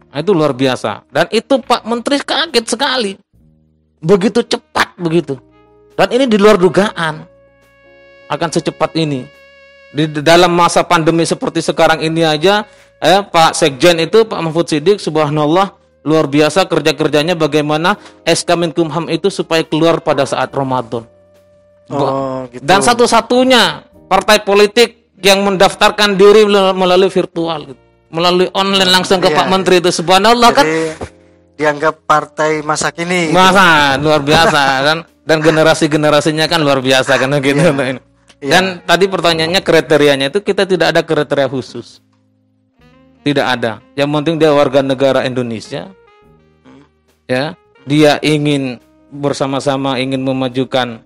S2: Nah, itu luar biasa. Dan itu Pak Menteri kaget sekali. Begitu cepat begitu. Dan ini di luar dugaan akan secepat ini. Di dalam masa pandemi seperti sekarang ini aja, Pak Sekjen itu Pak Mahfud Siddiq subhanallah luar biasa kerja-kerjanya bagaimana SK Menkumham itu supaya keluar pada saat Ramadan. Gitu. Dan satu-satunya partai politik yang mendaftarkan diri melalui virtual gitu. Melalui online langsung ke Pak Menteri itu subhanallah. Jadi, kan
S1: dianggap partai masa kini
S2: luar biasa dan generasi-generasinya kan luar biasa kan gitu. Dan tadi pertanyaannya kriterianya itu kita tidak ada kriteria khusus. Tidak ada. Yang penting dia warga negara Indonesia. Ya, dia ingin bersama-sama ingin memajukan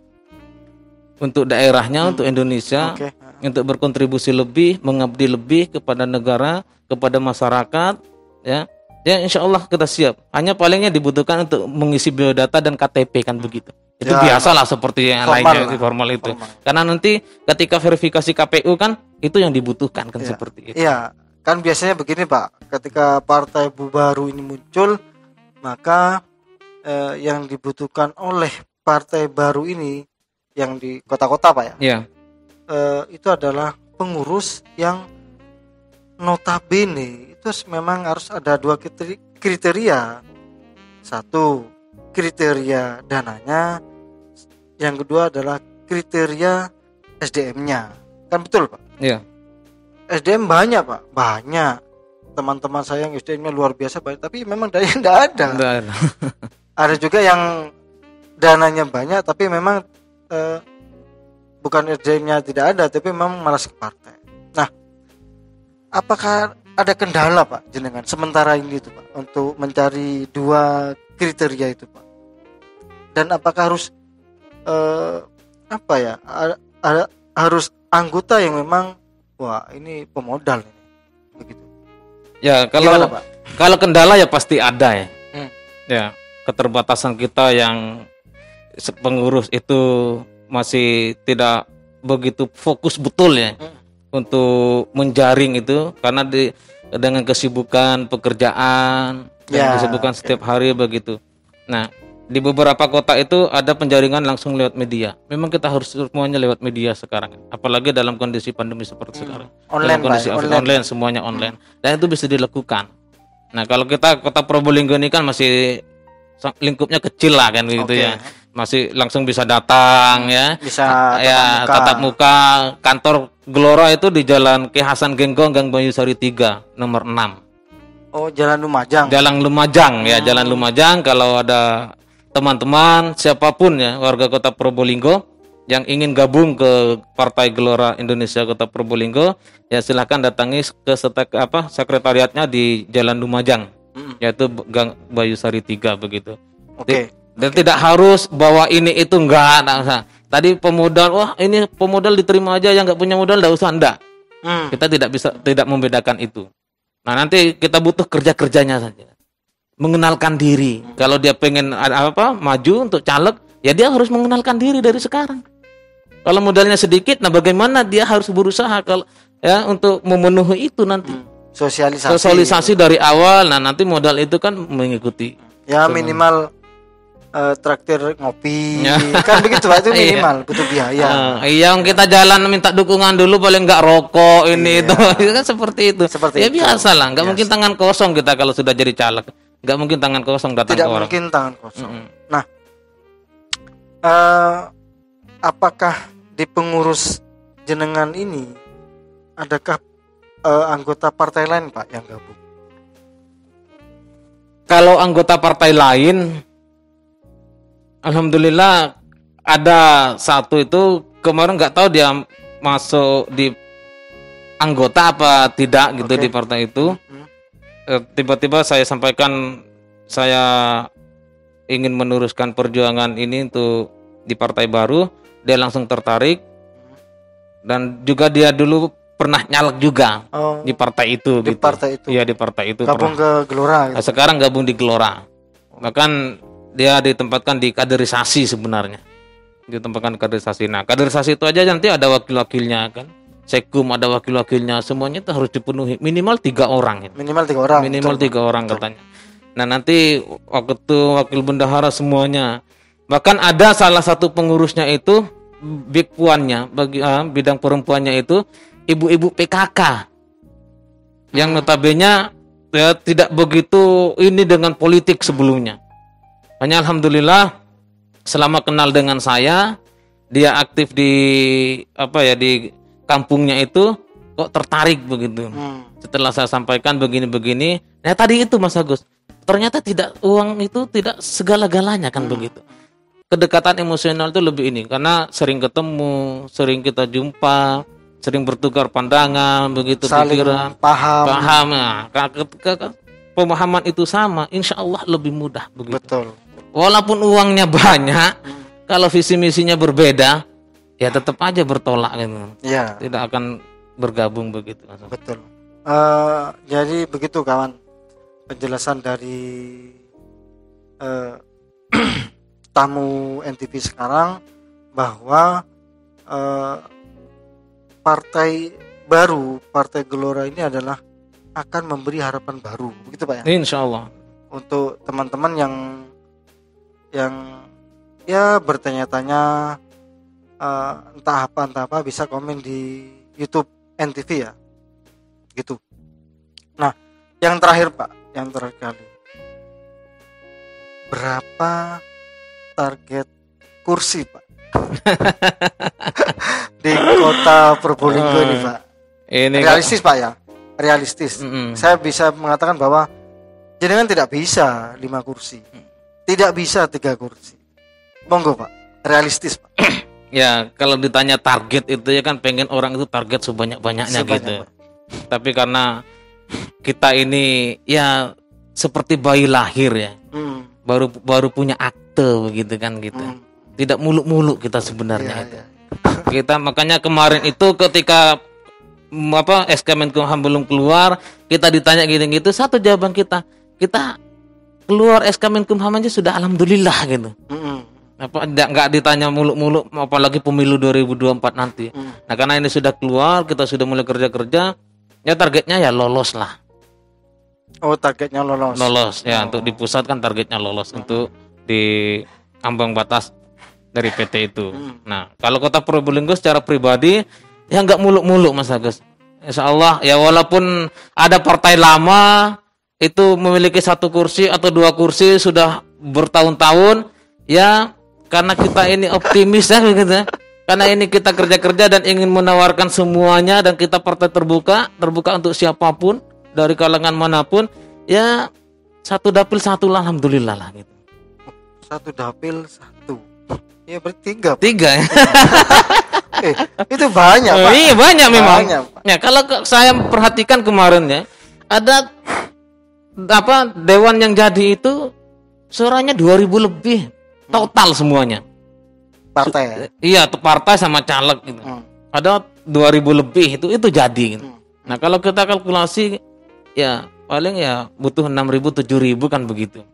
S2: untuk daerahnya, untuk Indonesia,
S1: Oke.
S2: untuk berkontribusi lebih, mengabdi lebih kepada negara, kepada masyarakat, ya. Ya, insya Allah kita siap. Hanya palingnya dibutuhkan untuk mengisi biodata dan KTP kan begitu. Itu
S1: Ya,
S2: biasalah seperti yang
S1: formal
S2: lainnya,
S1: lah.
S2: formal itu.
S1: Formal.
S2: Karena nanti ketika verifikasi KPU kan itu yang dibutuhkan kan
S1: Iya.
S2: seperti itu.
S1: Iya, kan biasanya begini Pak, ketika partai baru ini muncul, maka yang dibutuhkan oleh partai baru ini yang di kota-kota Pak ya,
S2: Iya.
S1: Itu adalah pengurus yang notabene itu memang harus ada dua kriteria. Satu, kriteria dananya, yang kedua adalah kriteria SDM-nya. Kan betul Pak?
S2: Iya.
S1: SDM banyak Pak, banyak. Teman-teman saya yang SDM-nya luar biasa banyak, tapi memang dananya tidak ada.
S2: Benar.
S1: Ada juga yang dananya banyak, tapi memang bukan SDM-nya tidak ada, tapi memang malas ke partai. Nah, apakah ada kendala Pak jenengan sementara ini itu Pak untuk mencari dua kriteria itu Pak? Dan apakah harus harus anggota yang memang wah ini pemodal ini begitu?
S2: Ya,
S1: Gimana, Pak?
S2: kalau kendala ya pasti ada ya. Ya, keterbatasan kita yang pengurus itu masih tidak begitu fokus betul ya untuk menjaring itu karena dengan kesibukan pekerjaan dan kesibukan setiap hari begitu. Nah, di beberapa kota itu ada penjaringan langsung lewat media. Memang kita harus semuanya lewat media sekarang, apalagi dalam kondisi pandemi seperti sekarang.
S1: Online,
S2: dalam kondisi
S1: Pak,
S2: online semuanya online. Dan itu bisa dilakukan. Nah, kalau kita kota Probolinggo ini kan masih lingkupnya kecil lah kan gitu ya. Masih langsung bisa datang ya.
S1: Bisa
S2: ya tatap muka. Kantor Gelora itu di Jalan Ki Hasan Genggong Gang Bayusari 3 nomor 6.
S1: Oh, Jalan Lumajang.
S2: Jalan Lumajang ya, Jalan Lumajang. Kalau ada teman-teman siapapun ya warga Kota Probolinggo yang ingin gabung ke Partai Gelora Indonesia Kota Probolinggo, ya silahkan datangi ke sekretariatnya di Jalan Lumajang, yaitu Gang Bayusari 3 begitu.
S1: Oke.
S2: Dan tidak harus bahwa ini itu enggak usah. Tadi pemodal, wah ini pemodal diterima aja, yang enggak punya modal enggak usah, enggak. Kita tidak membedakan itu. Nah, nanti kita butuh kerja-kerjanya saja. Mengenalkan diri. Kalau dia pengen maju untuk caleg, ya dia harus mengenalkan diri dari sekarang. Kalau modalnya sedikit, nah bagaimana dia harus berusaha untuk memenuhi itu nanti. Sosialisasi dari awal. Nah, nanti modal itu kan mengikuti.
S1: Ya minimal traktir ngopi kan begitu Pak, itu minimal butuh biaya.
S2: Yang kita jalan minta dukungan dulu paling enggak rokok ini itu kan seperti itu. Ya biasa lah, enggak mungkin tangan kosong kita kalau sudah jadi caleg. Enggak mungkin tangan kosong datang ke orang.
S1: Tidak mungkin tangan kosong. Nah, apakah di pengurus jenengan ini adakah anggota partai lain Pak yang gabung?
S2: Kalau anggota partai lain, alhamdulillah ada satu itu kemarin nggak tahu dia masuk di anggota apa tidak gitu di partai itu. Tiba-tiba saya sampaikan saya ingin meneruskan perjuangan ini untuk di partai baru, dia langsung tertarik dan juga dia dulu pernah nyalek juga di partai itu.
S1: Di
S2: gitu.
S1: partai itu.
S2: Iya di partai itu.
S1: Gabung ke Gelora.
S2: Gitu. Nah, sekarang gabung di Gelora. Bahkan dia ditempatkan di kaderisasi sebenarnya. Ditempatkan kaderisasi. Nah, kaderisasi itu aja nanti ada wakil-wakilnya kan. Sekum ada wakil-wakilnya, semuanya itu harus dipenuhi minimal 3 orang.
S1: Minimal 3 orang.
S2: Minimal 3 orang katanya. Nah, nanti wakil bendahara semuanya. Bahkan ada salah satu pengurusnya itu big puannya bidang perempuannya itu ibu-ibu PKK. Yang notabene ya tidak begitu ini dengan politik sebelumnya. Hanya alhamdulillah selama kenal dengan saya, dia aktif di di kampungnya itu kok tertarik begitu. Setelah saya sampaikan begini-begini, nah tadi itu Mas Agus, ternyata uang itu tidak segala-galanya kan begitu. Kedekatan emosional itu lebih ini karena sering ketemu, sering kita jumpa, sering bertukar pandangan begitu,
S1: saling
S2: pikiran, paham. Nah, pemahaman itu sama, insya Allah lebih mudah begitu.
S1: Betul.
S2: Walaupun uangnya banyak, kalau visi misinya berbeda, ya tetap aja bertolak gitu.
S1: Ya.
S2: Tidak akan bergabung begitu.
S1: Betul. Jadi begitu kawan, penjelasan dari tamu NTV sekarang bahwa partai baru, Partai Gelora ini adalah akan memberi harapan baru, begitu Pak ya?
S2: Insya Allah.
S1: Untuk teman-teman yang ya bertanya-tanya entah apa bisa komen di YouTube NTV ya, gitu. Nah, yang terakhir Pak, yang terakhir kali, berapa target kursi Pak di kota Probolinggo ini Pak?
S2: Ini
S1: realistis Pak ya, realistis. Saya bisa mengatakan bahwa jenengan tidak bisa 5 kursi, tidak bisa 3 kursi. Monggo Pak, realistis Pak.
S2: Ya kalau ditanya target itu ya kan pengen orang itu target sebanyak-banyaknya gitu. Tapi karena kita ini ya seperti bayi lahir ya, baru punya akte begitu kan gitu. Tidak muluk-muluk kita sebenarnya itu. Kita makanya kemarin itu ketika SK Menkumham belum keluar, kita ditanya gitu-gitu, satu jawaban kita keluar SK Menkumham aja sudah alhamdulillah gitu. Nggak ditanya muluk-muluk, apalagi pemilu 2024 nanti. Nah karena ini sudah keluar, kita sudah mulai kerja-kerja, ya targetnya ya lolos lah.
S1: Oh targetnya lolos.
S2: Lolos ya, untuk di pusat kan targetnya lolos untuk di ambang batas dari PT itu. Nah kalau kota Probolinggo secara pribadi ya nggak muluk-muluk Mas Agus. Insya Allah ya walaupun ada partai lama itu memiliki 1 kursi atau 2 kursi sudah bertahun-tahun ya. Karena kita ini optimis ya begitu. Karena ini kita kerja-kerja dan ingin menawarkan semuanya dan kita partai terbuka untuk siapapun dari kalangan manapun ya 1 dapil 1 lah alhamdulillah lah gitu.
S1: 1 dapil 1. Ya berarti 3.
S2: 3 ya.
S1: Itu banyak Pak.
S2: Iya banyak memang.
S1: Banyak, Pak.
S2: Ya kalau saya perhatikan kemarin ya ada dewan yang jadi itu suaranya 2000 lebih. Total semuanya.
S1: Partai.
S2: Iya, partai sama caleg gitu. Ada 2000 lebih itu jadi gitu. Nah, kalau kita kalkulasi ya paling ya butuh 6000 7000 kan begitu.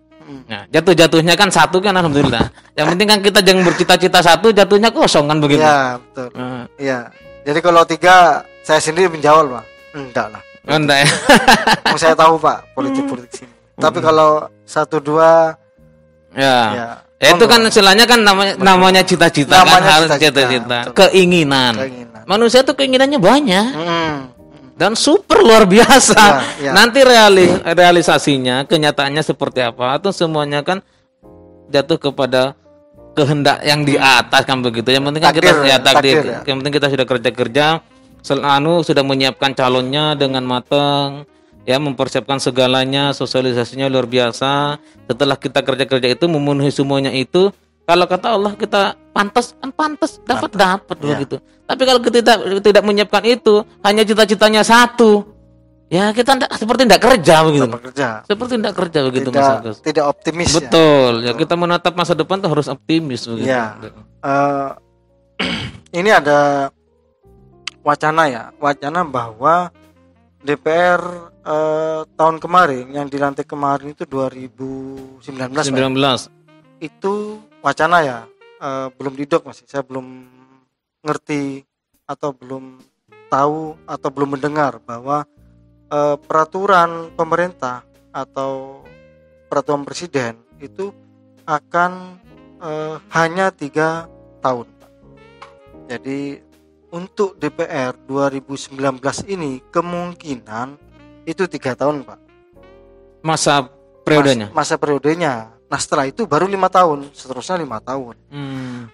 S2: Nah, jatuhnya kan 1 kan alhamdulillah. Yang penting kan kita jangan bercita-cita 1 jatuhnya kosong kan begitu.
S1: Iya, betul. Iya. Jadi kalau 3 saya sendiri menjawab, Pak. Enggak lah.
S2: Enggak ya.
S1: Saya tahu, Pak, politik sini. Tapi kalau 1 2 ya
S2: itu kan istilahnya kan namanya cita-cita kan harus cita-cita, keinginan. Manusia itu keinginannya banyak. Dan super luar biasa. Nanti realisasinya, kenyataannya seperti apa? Atau semuanya kan jatuh kepada kehendak yang di atas kan begitu. Yang penting kan kita takdir. Yang penting kita sudah kerja-kerja, sudah menyiapkan calonnya dengan matang. Ya mempersiapkan segalanya, sosialisasinya luar biasa. Setelah kita kerja-kerja itu memenuhi semuanya itu, kalau kata Allah kita pantas dapat begitu. Tapi kalau kita tidak menyiapkan itu, hanya cita-citanya 1, ya kita seperti tidak kerja begitu. Seperti tidak kerja begitu Mas Agus.
S1: Tidak optimis.
S2: Betul. Ya kita menatap masa depan tuh harus optimis begitu.
S1: Ya. Ini ada wacana bahwa DPR tahun kemarin yang dilantik kemarin itu 2019 itu wacana ya, belum didok masih, saya belum ngerti atau belum tahu atau belum mendengar bahwa peraturan pemerintah atau peraturan presiden itu akan hanya 3 tahun. Jadi untuk DPR 2019 ini kemungkinan itu 3 tahun Pak.
S2: Masa periodenya?
S1: Masa periodenya. Nah setelah itu baru 5 tahun, seterusnya 5 tahun.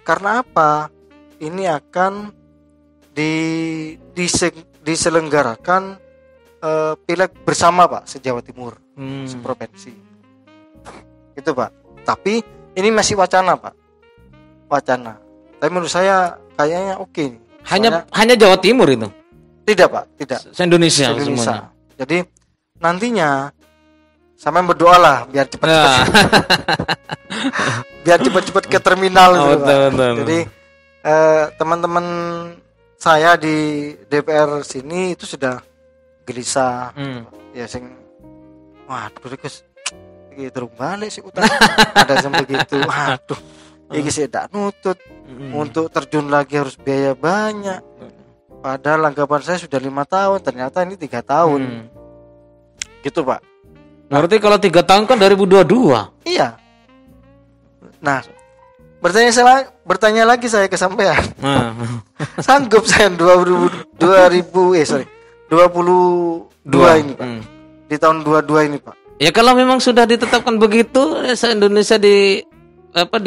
S1: Karena apa? Ini akan diselenggarakan pileg bersama Pak se-Jawa Timur, seprovinsi. Itu Pak. Tapi ini masih wacana Pak. Wacana. Tapi menurut saya kayaknya oke nih.
S2: Hanya Jawa Timur itu?
S1: Tidak Pak, tidak.
S2: Indonesia semuanya.
S1: Jadi nantinya Sampai berdoa lah biar cepat-cepat
S2: Ya.
S1: biar cepat-cepat ke terminal
S2: Oh,
S1: gitu, Pak.
S2: betul.
S1: Jadi teman-teman saya di DPR sini itu sudah gelisah. Ya sing waduh Gus iki terus balik sih utang. Ada yang begitu. Waduh. Iki sih tak nutut. Untuk terjun lagi harus biaya banyak. Padahal anggapan saya sudah 5 tahun, ternyata ini 3 tahun. Gitu, Pak.
S2: Berarti kalau 3 tahun kan 2022.
S1: Iya. Nah, bertanya lagi saya ke sampean. Sanggup saya 22 ini, Pak. Di tahun 22 ini, Pak.
S2: Ya kalau memang sudah ditetapkan begitu, se-Indonesia di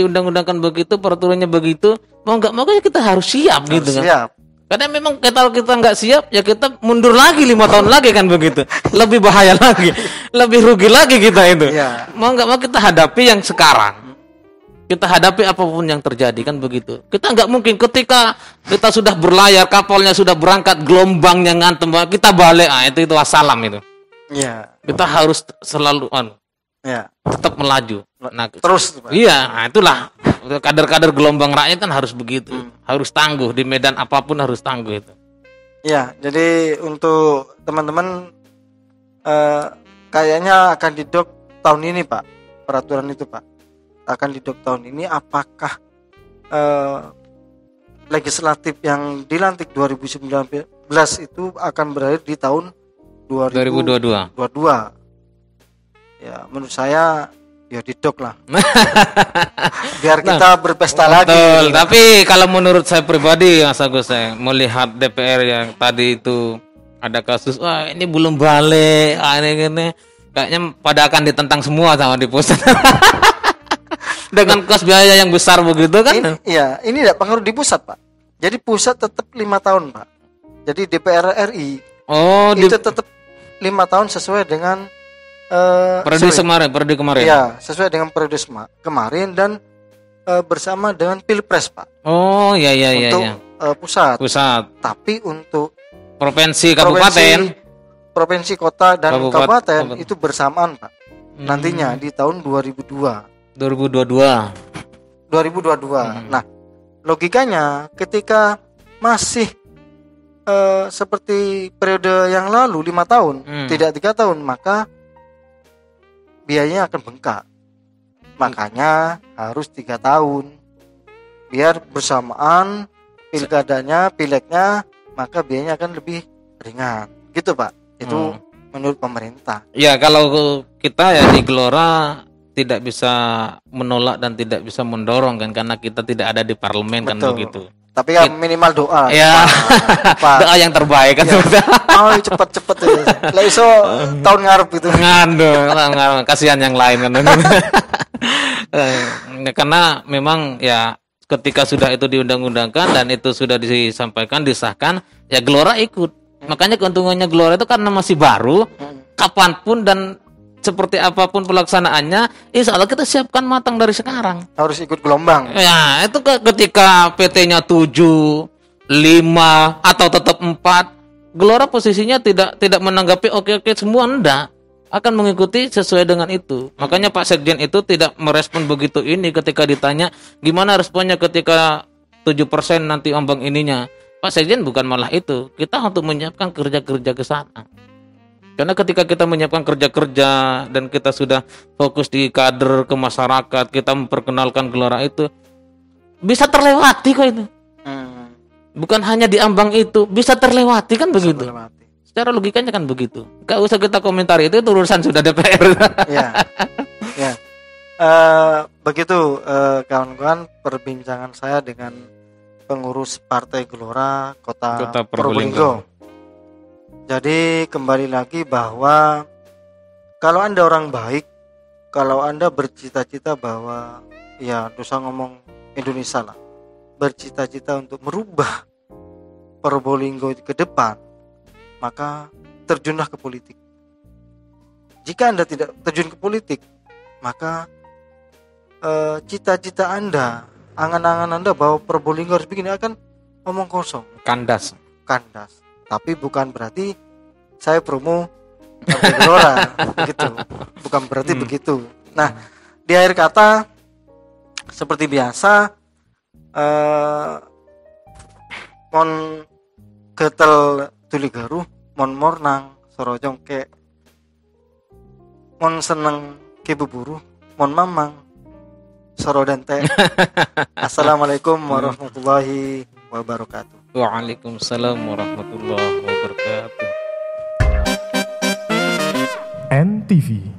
S2: undang-undangkan begitu, peraturannya begitu, mau nggak mau kan kita harus siap gitu kan.
S1: Siap.
S2: Karena memang kalau kita nggak siap, ya kita mundur lagi 5 tahun lagi kan begitu. Lebih bahaya lagi, lebih rugi lagi kita itu.
S1: Ya.
S2: Mau nggak mau kita hadapi yang sekarang. Kita hadapi apapun yang terjadi kan begitu. Kita nggak mungkin ketika kita sudah berlayar, kapalnya sudah berangkat, gelombangnya ngantem, kita balik, itu wassalam itu.
S1: Iya.
S2: Kita harus selalu
S1: Ya.
S2: tetap melaju. Nah,
S1: Terus, Pak.
S2: iya, nah itulah kader-kader gelombang rakyat kan harus begitu, harus tangguh di medan apapun harus tangguh itu.
S1: Ya, jadi untuk teman-teman kayaknya akan didok tahun ini, Pak. Peraturan itu, Pak. Akan didok tahun ini. Apakah legislatif yang dilantik 2019 itu akan berakhir di tahun 2022. Ya, menurut saya ya didok lah. Biar kita berpesta lagi.
S2: Betul, tapi kalau menurut saya pribadi Mas Agus, saya melihat DPR yang tadi itu ada kasus, wah ini belum balik, ini kayaknya pada akan ditentang semua sama di pusat. Dengan kos biaya yang besar begitu kan?
S1: Ini tidak pengaruh di pusat, Pak. Jadi pusat tetap 5 tahun, Pak. Jadi DPR RI itu tetap 5 tahun sesuai dengan periode kemarin. Ya, sesuai dengan periode kemarin dan bersama dengan Pilpres, Pak.
S2: Oh, iya.
S1: Untuk pusat. Tapi untuk
S2: provinsi, kabupaten,
S1: provinsi, kota dan kabupaten itu bersamaan, Pak. Nantinya di tahun 2022. Nah, logikanya ketika masih seperti periode yang lalu 5 tahun, tidak 3 tahun, maka biayanya akan bengkak. Makanya harus 3 tahun. Biar bersamaan pilkadanya, pileknya, maka biayanya akan lebih ringan. Gitu, Pak. Itu menurut pemerintah.
S2: Ya, kalau kita ya di Gelora tidak bisa menolak dan tidak bisa mendorong kan, karena kita tidak ada di parlemen. Betul. Kan begitu.
S1: Tapi kan minimal doa.
S2: Ya. Doa yang terbaik kan. Ya.
S1: Oh, cepet-cepet ya. Lah iso tahun ngarep gitu.
S2: Nganu, kasihan yang lain kan. Karena memang ya ketika sudah itu diundang-undangkan dan itu sudah disampaikan, disahkan, ya Gelora ikut. Makanya keuntungannya Gelora itu karena masih baru, kapanpun dan seperti apapun pelaksanaannya, insya Allah kita siapkan matang dari sekarang.
S1: Harus ikut gelombang.
S2: Ya, itu ketika PT-nya 7, 5 atau tetap 4, Gelora posisinya tidak menanggapi oke semua, enggak. Akan mengikuti sesuai dengan itu. Makanya Pak Sekjen itu tidak merespon begitu ini ketika ditanya gimana responnya ketika 7% nanti ambang ininya. Pak Sekjen bukan malah itu. Kita untuk menyiapkan kerja-kerja ke sana. Karena ketika kita menyiapkan kerja-kerja dan kita sudah fokus di kader ke masyarakat, kita memperkenalkan Gelora itu, bisa terlewati kok itu. Bukan hanya di ambang itu, bisa terlewati kan begitu. Secara logikanya kan begitu. Gak usah kita komentari, itu urusan sudah DPR.
S1: Ya. Begitu kawan-kawan perbincangan saya dengan pengurus Partai Gelora Kota Probolinggo. Jadi kembali lagi bahwa kalau Anda orang baik, kalau Anda bercita-cita bahwa ya dosa ngomong Indonesia lah, bercita-cita untuk merubah Probolinggo ke depan, maka terjunlah ke politik. Jika Anda tidak terjun ke politik, maka cita-cita Anda, angan-angan Anda bahwa Probolinggo harus begini akan omong kosong,
S2: kandas.
S1: Tapi bukan berarti saya promo Sampai gelora begitu. Bukan berarti begitu. Nah, di akhir kata seperti biasa mon ketel tuli garu mon mornang soro jongke mon seneng ke buburu mon mamang soro dente. Assalamualaikum warahmatullahi wabarakatuh.
S2: Waalaikumsalam warahmatullahi wabarakatuh.
S3: NTV